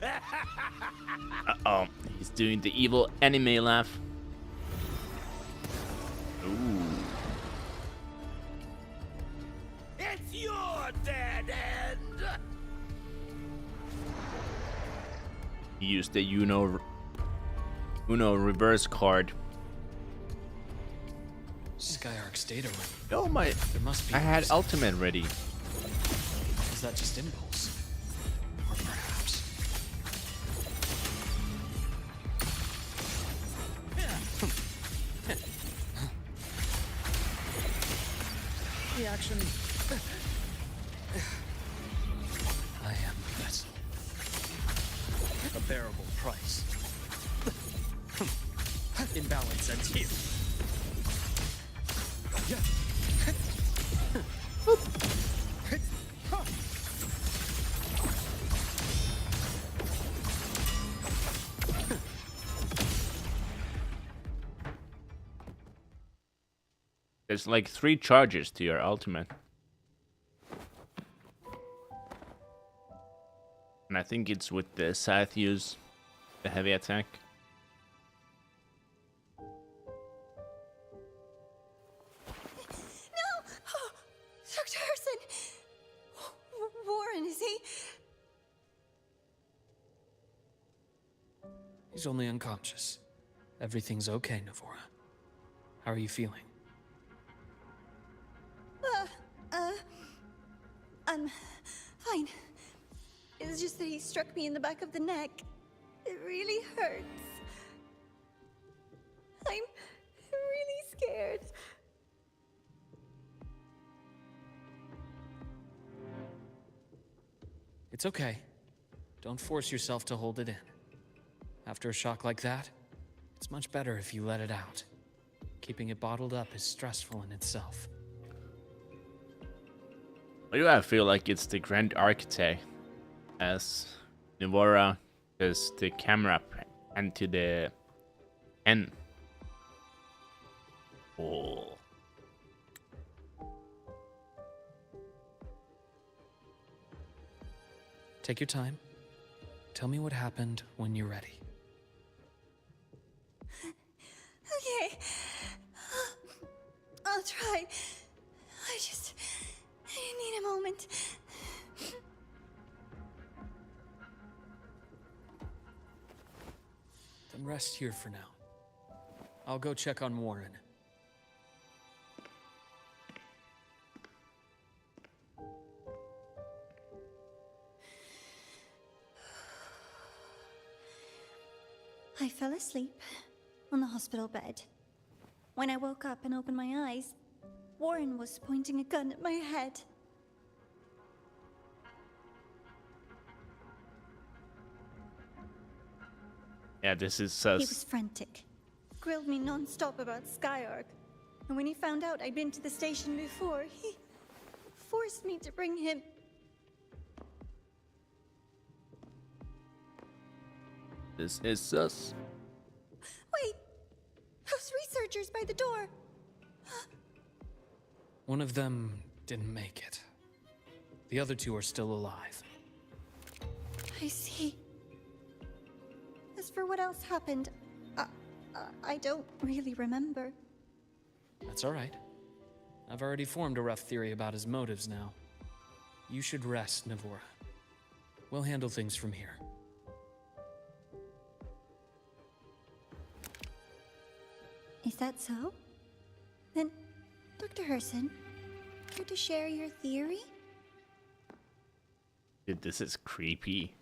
Uh-oh. He's doing the evil anime laugh. Ooh. It's your dead end! He used the Uno reverse card. Skyark's data room. Oh my! There must be. I had ultimate ready. Is that just impulse? Or perhaps. Reaction. I am the vessel. A bearable price. Imbalance ends here. There's like 3 charges to your ultimate. And I think it's with the Scythe use, the heavy attack. Dr. Herson! Warren, is he? He's only unconscious. Everything's okay, Navora. How are you feeling? I'm fine. It's just that he struck me in the back of the neck. It really hurts. I'm really scared. It's okay. Don't force yourself to hold it in. After a shock like that, it's much better if you let it out. Keeping it bottled up is stressful in itself. Why do I feel like it's the Grand Architect as Navora does the camera and to the N? Oh. Take your time. Tell me what happened when you're ready. Okay. I'll try. I need a moment. Then rest here for now. I'll go check on Warren. I fell asleep on the hospital bed. When I woke up and opened my eyes, Warren was pointing a gun at my head. Yeah, this is He was frantic. Grilled me non-stop about Skyark. And when he found out I'd been to the station before, he forced me to bring him. This is sus. Wait! Those researchers by the door! One of them didn't make it. The other 2 are still alive. I see. As for what else happened, I don't really remember. That's all right. I've already formed a rough theory about his motives now. You should rest, Navora. We'll handle things from here. Is that so? Then, Dr. Herson, care to share your theory? Dude, this is creepy.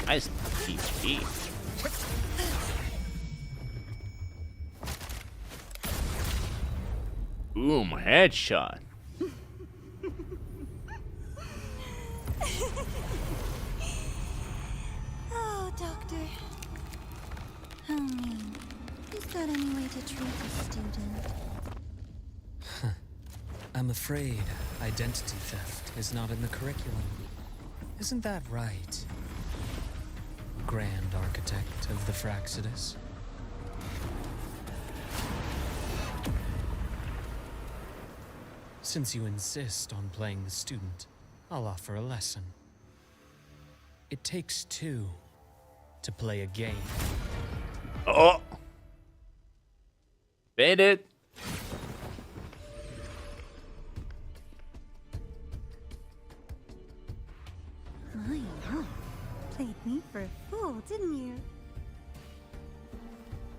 Nice PG. Boom, headshot. Oh, Doctor. How mean. Is that any way to treat a student? I'm afraid identity theft is not in the curriculum. Isn't that right, Grand Architect of the Fraxidus? Since you insist on playing the student, I'll offer a lesson. It takes two to play a game. Oh! Bait it! My, played me for a fool, didn't you?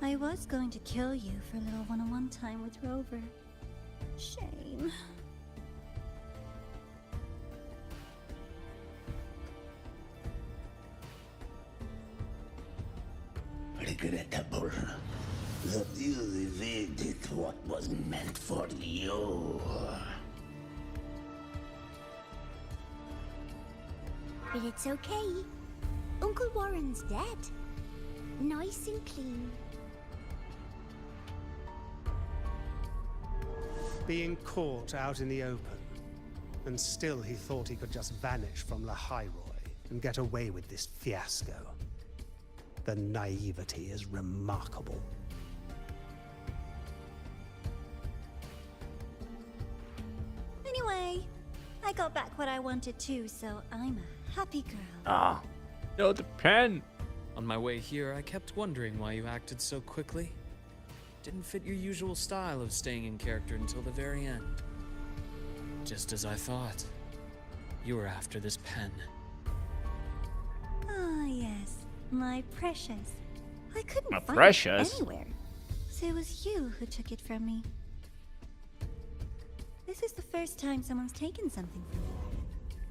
I was going to kill you for a little one-on-one time with Rover. Shame. Regrettable. That you evaded what was meant for you. But it's okay. Uncle Warren's dead. Nice and clean. Being caught out in the open. And still he thought he could just vanish from Lahairoi and get away with this fiasco. The naivety is remarkable. Anyway, I got back what I wanted too, so I'm a happy girl. Ah, no, the pen. On my way here, I kept wondering why you acted so quickly. Didn't fit your usual style of staying in character until the very end. Just as I thought. You were after this pen. Ah, yes. My precious. I couldn't My find precious? it anywhere. So it was you who took it from me. This is the first time someone's taken something from me.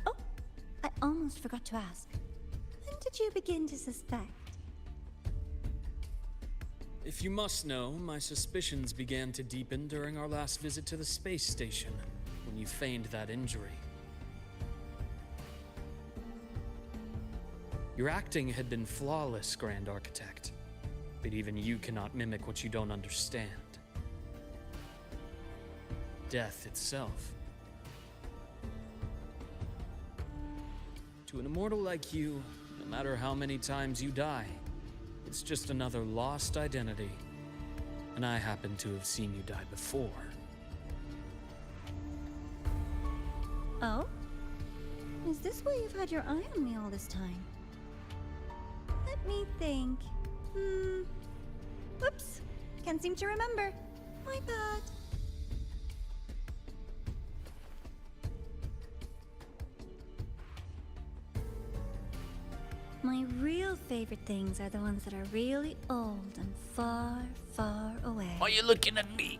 Oh, I almost forgot to ask. When did you begin to suspect? If you must know, my suspicions began to deepen during our last visit to the space station, when you feigned that injury. Your acting had been flawless, Grand Architect, but even you cannot mimic what you don't understand. Death itself. To an immortal like you, no matter how many times you die, it's just another lost identity. And I happen to have seen you die before. Oh? Is this why you've had your eye on me all this time? Let me think. Whoops. Can't seem to remember. My bad. My real favorite things are the ones that are really old and far, far away. Why are you looking at me?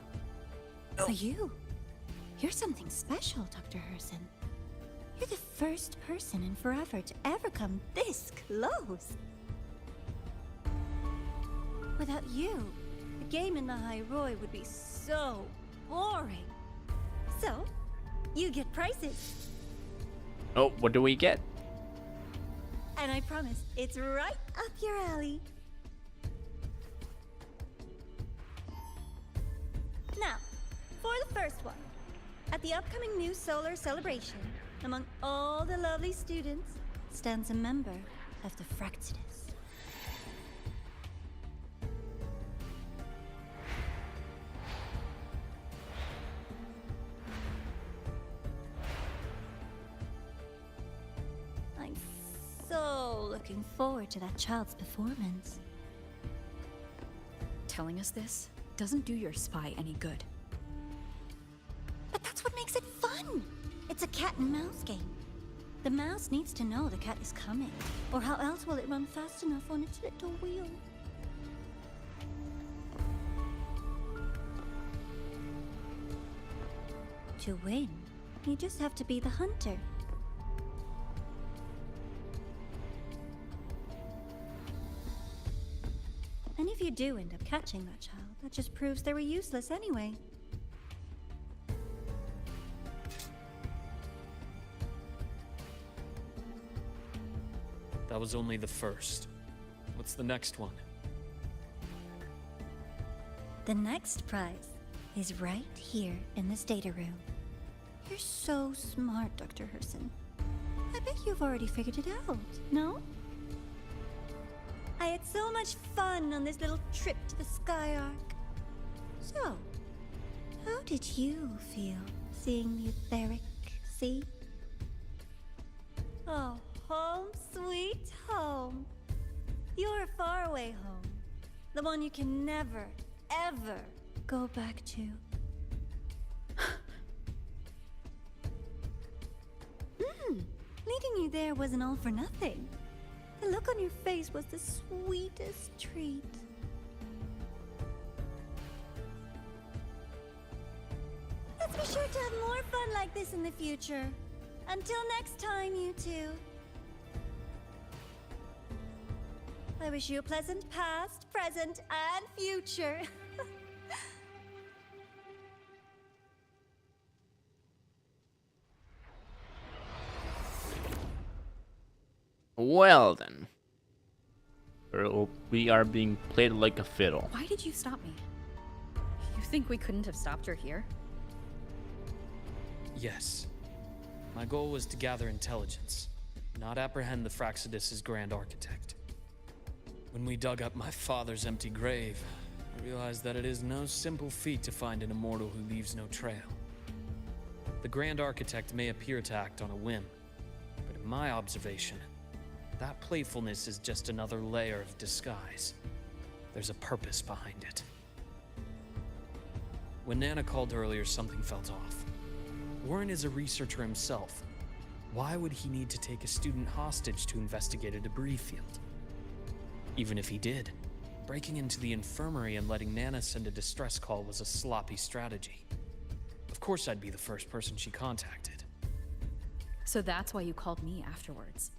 For you. You're something special, Dr. Herson. You're the first person in forever to ever come this close. Without you, the game in Lahairoi would be so boring. So, you get prizes. Oh, what do we get? And I promise, it's right up your alley. Now, for the first one. At the upcoming new solar celebration, among all the lovely students, stands a member of the Fraxidus. I'm so looking forward to that child's performance. Telling us this doesn't do your spy any good. But that's what makes it fun! It's a cat and mouse game. The mouse needs to know the cat is coming, or how else will it run fast enough on its little wheel? To win, you just have to be the hunter. And if you do end up catching that child, that just proves they were useless anyway. That was only the first. What's the next one? The next prize is right here in this data room. You're so smart, Dr. Herson. I bet you've already figured it out, no? I had so much fun on this little trip to the Skyark. So, how did you feel seeing the etheric sea? Oh, home sweet home. Your faraway home. The one you can never, ever go back to. Leading you there wasn't all for nothing. The look on your face was the sweetest treat. Let's be sure to have more fun like this in the future. Until next time, you two. I wish you a pleasant past, present, and future. Well then. We are being played like a fiddle. Why did you stop me? You think we couldn't have stopped her here? Yes. My goal was to gather intelligence, not apprehend the Fraxidus' Grand Architect. When we dug up my father's empty grave, I realized that it is no simple feat to find an immortal who leaves no trail. The Grand Architect may appear to act on a whim, but in my observation, that playfulness is just another layer of disguise. There's a purpose behind it. When Nana called earlier, something felt off. Warren is a researcher himself. Why would he need to take a student hostage to investigate a debris field? Even if he did, breaking into the infirmary and letting Nana send a distress call was a sloppy strategy. Of course I'd be the first person she contacted. So that's why you called me afterwards.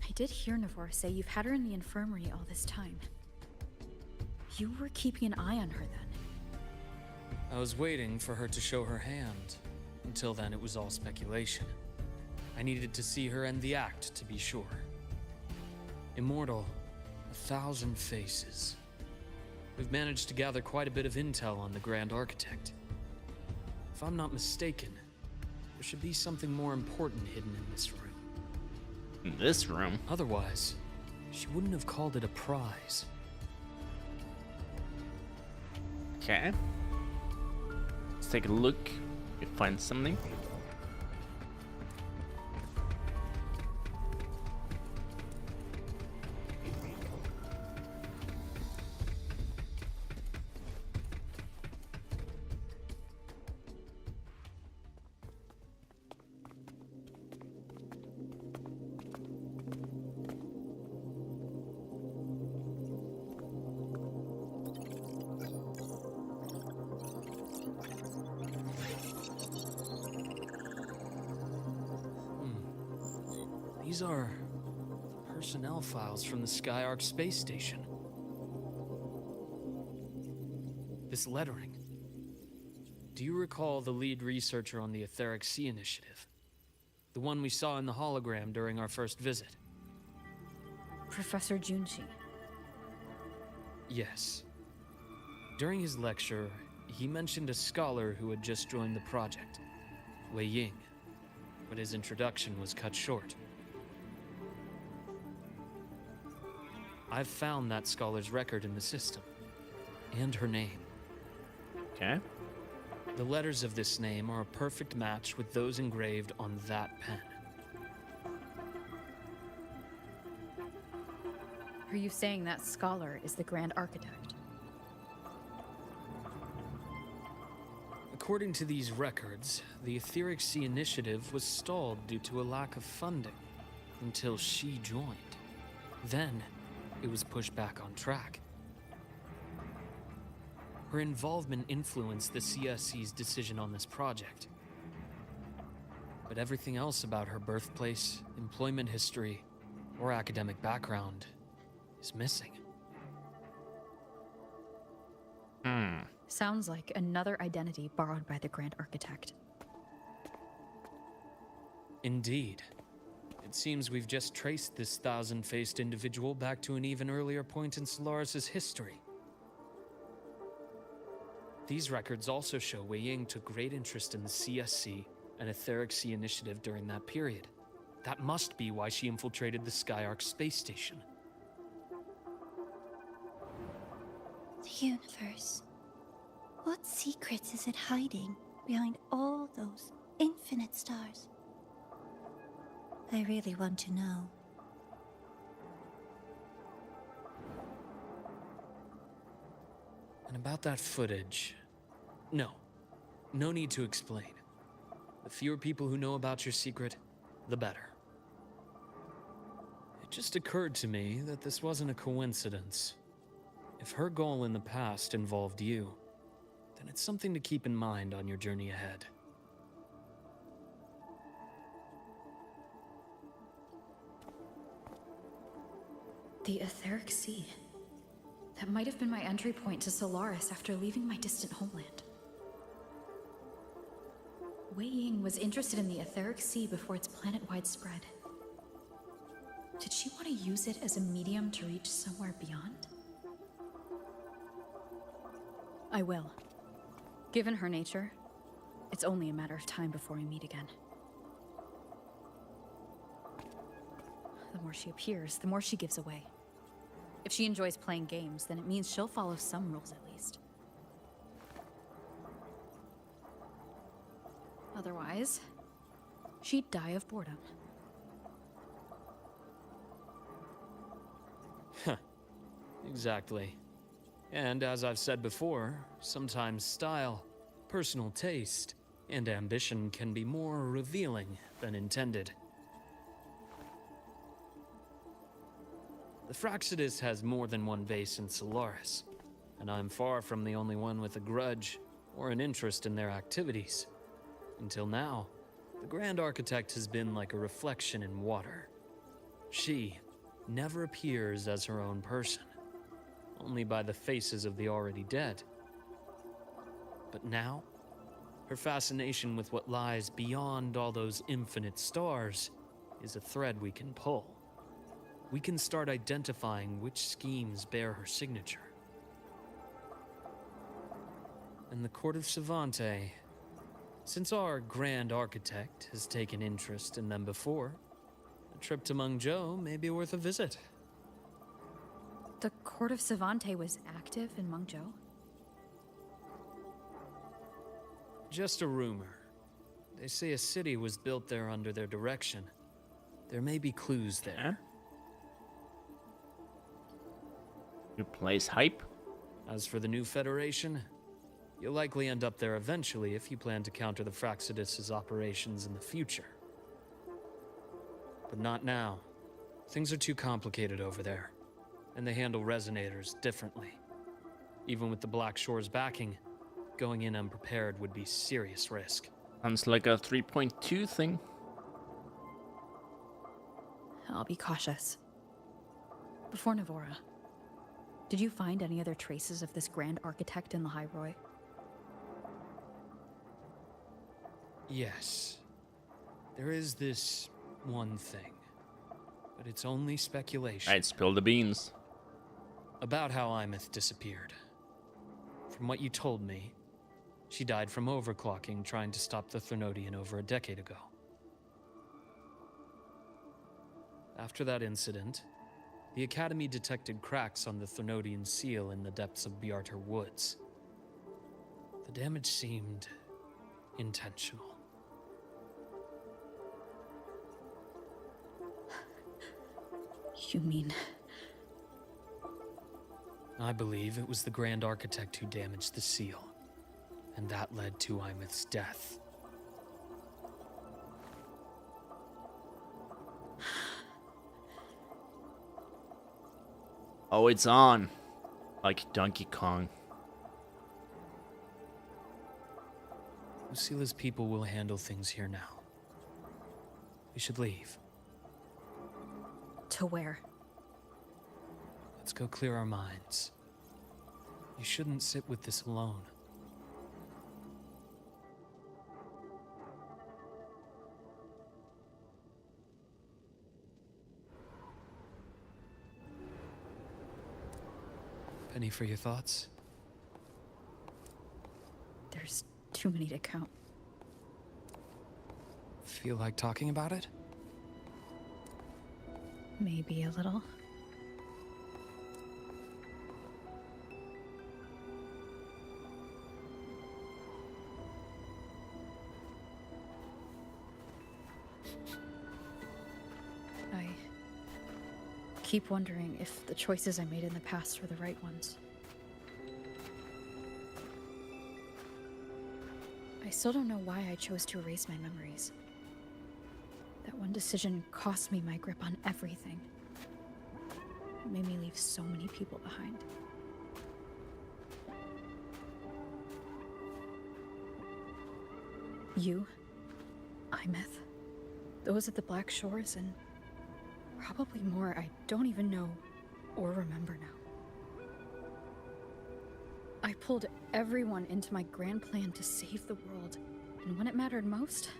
I did hear Navor say you've had her in the infirmary all this time. You were keeping an eye on her then. I was waiting for her to show her hand. Until then, it was all speculation. I needed to see her end the act to be sure. Immortal, 1,000 faces. We've managed to gather quite a bit of intel on the Grand Architect. If I'm not mistaken, there should be something more important hidden in this room. In this room? Otherwise, she wouldn't have called it a prize. Okay. Let's take a look. We find something. These are personnel files from the Skyark space station. This lettering. Do you recall the lead researcher on the Etheric Sea Initiative? The one we saw in the hologram during our first visit? Professor Junshi. Yes. During his lecture, he mentioned a scholar who had just joined the project, Wei Ying, but his introduction was cut short. I've found that scholar's record in the system, and her name. Okay. The letters of this name are a perfect match with those engraved on that pen. Are you saying that scholar is the Grand Architect? According to these records, the Etheric Sea Initiative was stalled due to a lack of funding until she joined. Then, it was pushed back on track. Her involvement influenced the CSC's decision on this project. But everything else about her birthplace, employment history, or academic background is missing. Sounds like another identity borrowed by the Grand Architect. Indeed. It seems we've just traced this thousand-faced individual back to an even earlier point in Solaris' history. These records also show Wei Ying took great interest in the CSC and Etheric Sea initiative during that period. That must be why she infiltrated the Skyark space station. The universe. What secrets is it hiding behind all those infinite stars? I really want to know. And about that footage... No need to explain. The fewer people who know about your secret, the better. It just occurred to me that this wasn't a coincidence. If her goal in the past involved you, then it's something to keep in mind on your journey ahead. The Etheric Sea. That might have been my entry point to Solaris after leaving my distant homeland. Wei Ying was interested in the Etheric Sea before its planet-wide spread. Did she want to use it as a medium to reach somewhere beyond? I will. Given her nature, it's only a matter of time before we meet again. The more she appears, the more she gives away. If she enjoys playing games, then it means she'll follow some rules at least. Otherwise, she'd die of boredom. Exactly. And as I've said before, sometimes style, personal taste, and ambition can be more revealing than intended. The Fraxidus has more than one base in Solaris, and I'm far from the only one with a grudge or an interest in their activities. Until now, the Grand Architect has been like a reflection in water. She never appears as her own person, only by the faces of the already dead. But now, her fascination with what lies beyond all those infinite stars is a thread we can pull. We can start identifying which schemes bear her signature. And the Court of Savante, since our Grand Architect has taken interest in them before, a trip to Mengzhou may be worth a visit. The Court of Savante was active in Mengzhou? Just a rumor. They say a city was built there under their direction. There may be clues there. New place hype? As for the new Federation, you'll likely end up there eventually if you plan to counter the Fraxidus' operations in the future. But not now. Things are too complicated over there, and they handle resonators differently. Even with the Black Shore's backing, going in unprepared would be serious risk. Sounds like a 3.2 thing. I'll be cautious. Before Navora, did you find any other traces of this Grand Architect in the High Roy? Yes. There is this one thing, but it's only speculation. I'd spill the beans. About how Imeth disappeared. From what you told me, she died from overclocking trying to stop the Threnodian over a decade ago. After that incident, the Academy detected cracks on the Threnodian seal in the depths of Biarter Woods. The damage seemed intentional. You mean... I believe it was the Grand Architect who damaged the seal, and that led to Imeth's death. Oh, it's on. Like Donkey Kong. Lucila's people will handle things here now. We should leave. To where? Let's go clear our minds. You shouldn't sit with this alone. Any for your thoughts? There's too many to count. Feel like talking about it? Maybe a little. I keep wondering if the choices I made in the past were the right ones. I still don't know why I chose to erase my memories. That one decision cost me my grip on everything. It made me leave so many people behind. You, Imeth, those at the Black Shores, and probably more I don't even know or remember now. I pulled everyone into my grand plan to save the world, and when it mattered most,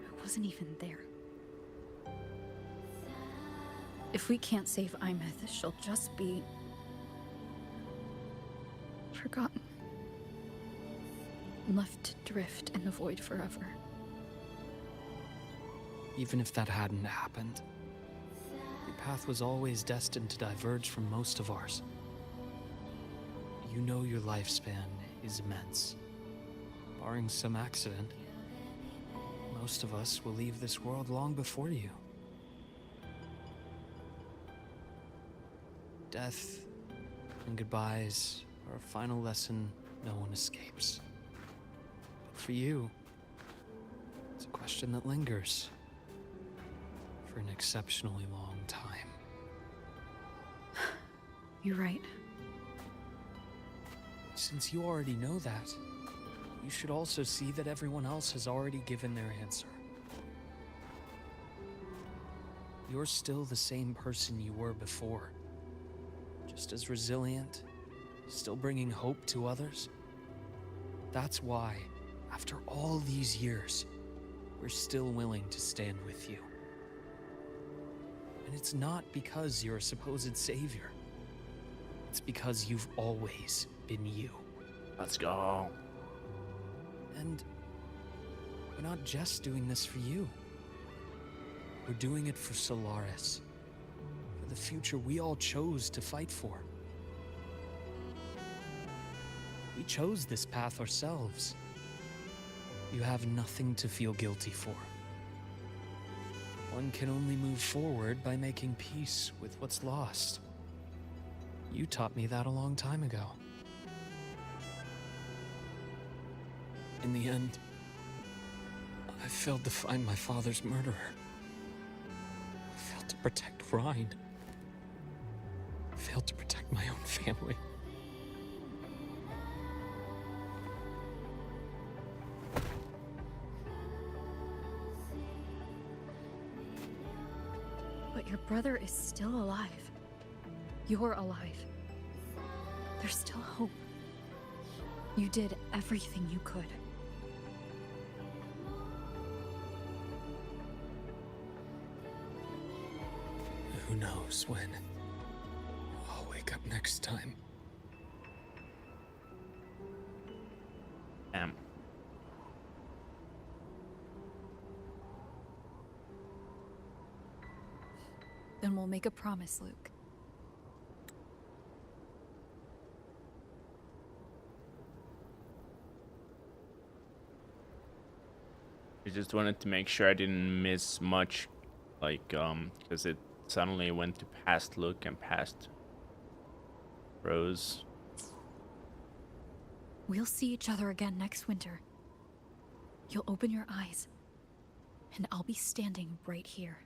I wasn't even there. If we can't save Imeth, she'll just be forgotten. Left to drift in the void forever. Even if that hadn't happened, your path was always destined to diverge from most of ours. You know your lifespan is immense. Barring some accident, most of us will leave this world long before you. Death and goodbyes are a final lesson no one escapes. But for you, it's a question that lingers for an exceptionally long time. You're right. Since you already know that, you should also see that everyone else has already given their answer. You're still the same person you were before. Just as resilient, still bringing hope to others. That's why, after all these years, we're still willing to stand with you. And it's not because you're a supposed savior. It's because you've always been you. Let's go. And we're not just doing this for you. We're doing it for Solaris. For the future we all chose to fight for. We chose this path ourselves. You have nothing to feel guilty for. One can only move forward by making peace with what's lost. You taught me that a long time ago. In the end, I failed to find my father's murderer. I failed to protect Rhine. I failed to protect my own family. But your brother is still alive. You're alive. There's still hope. You did everything you could. Who knows when I'll wake up next time. Damn. Then we'll make a promise, Luke. I just wanted to make sure I didn't miss much, like, because it suddenly went to past Luke and past Rose. We'll see each other again next winter. You'll open your eyes, and I'll be standing right here.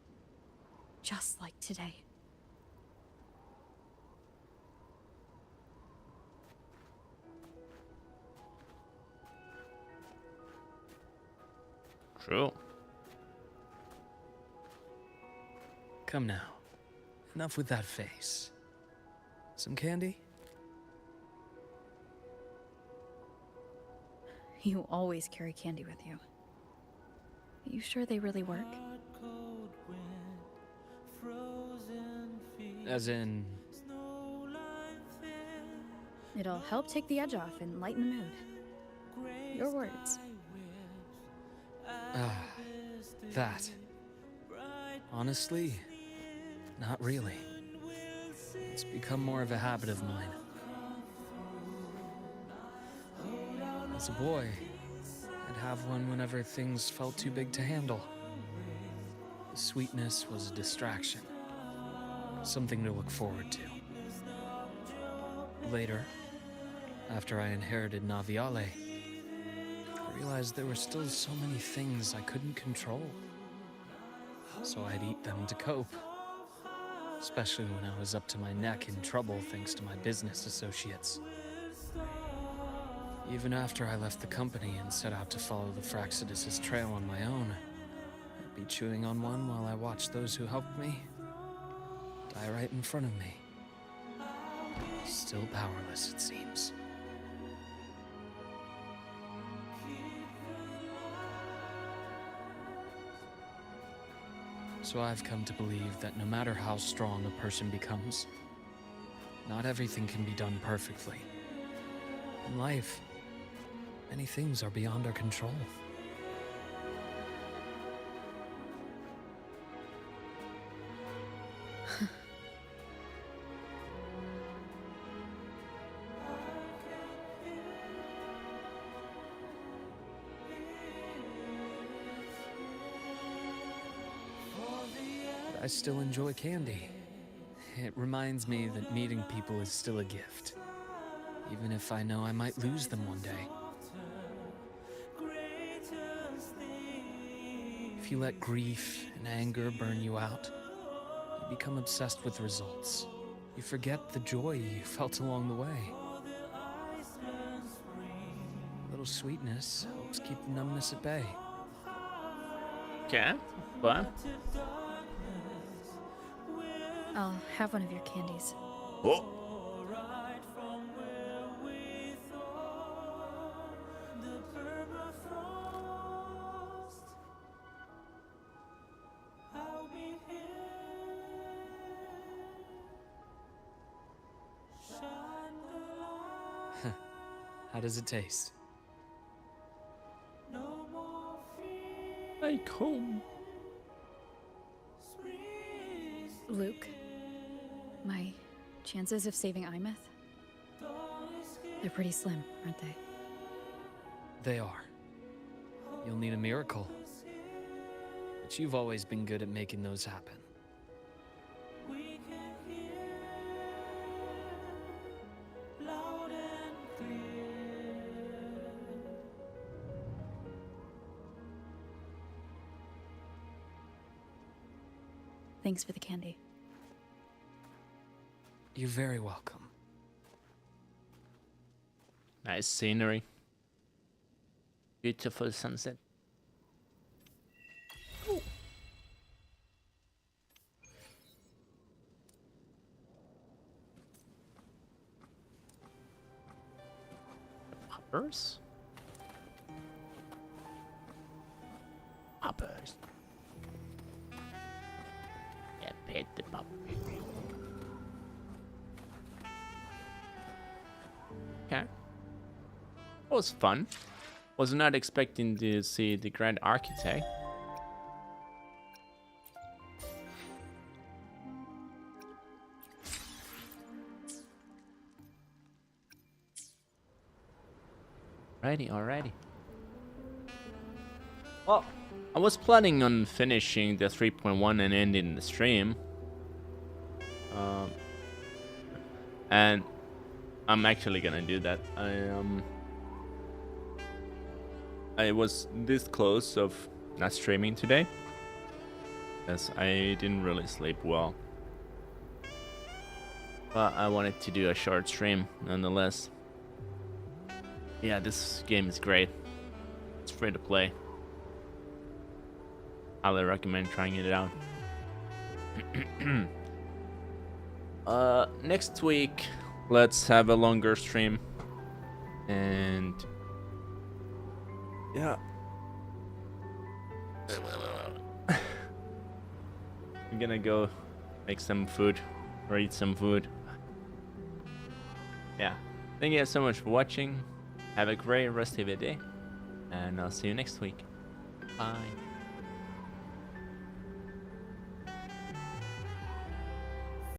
Just like today. True. Come now. Enough with that face. Some candy? You always carry candy with you. Are you sure they really work? As in... It'll help take the edge off and lighten the mood. Your words. That. Honestly, not really. It's become more of a habit of mine. As a boy, I'd have one whenever things felt too big to handle. The sweetness was a distraction, something to look forward to. Later, after I inherited Naviale, I realized there were still so many things I couldn't control. So I'd eat them to cope, especially when I was up to my neck in trouble thanks to my business associates. Even after I left the company and set out to follow the Fraxidus' trail on my own, I'd be chewing on one while I watched those who helped me die right in front of me. Still powerless, it seems. So I've come to believe that no matter how strong a person becomes, not everything can be done perfectly. In life, many things are beyond our control. I still enjoy candy. It reminds me that meeting people is still a gift, even if I know I might lose them one day. If you let grief and anger burn you out, you become obsessed with results. You forget the joy you felt along the way. A little sweetness helps keep the numbness at bay. Okay, fun. I'll have one of your candies. Oh. How does it taste? Like home. Luke, my chances of saving Imeth? They're pretty slim, aren't they? They are. You'll need a miracle. But you've always been good at making those happen. Thanks for the candy. You're very welcome. Nice scenery. Beautiful sunset. Ooh. Poppers? Poppers. Yeah, pet the pop. Okay. It was fun. Was not expecting to see the Grand Architect. Alrighty. Well, I was planning on finishing the 3.1 and ending the stream. And I'm actually gonna do that. I was this close of not streaming today, because I didn't really sleep well. But I wanted to do a short stream nonetheless. Yeah, this game is great. It's free to play. Highly recommend trying it out. Next week, let's have a longer stream. And yeah. I'm gonna go make some food or eat some food. Yeah, Thank you guys so much for watching. Have a great rest of your day, and I'll see you next week. Bye.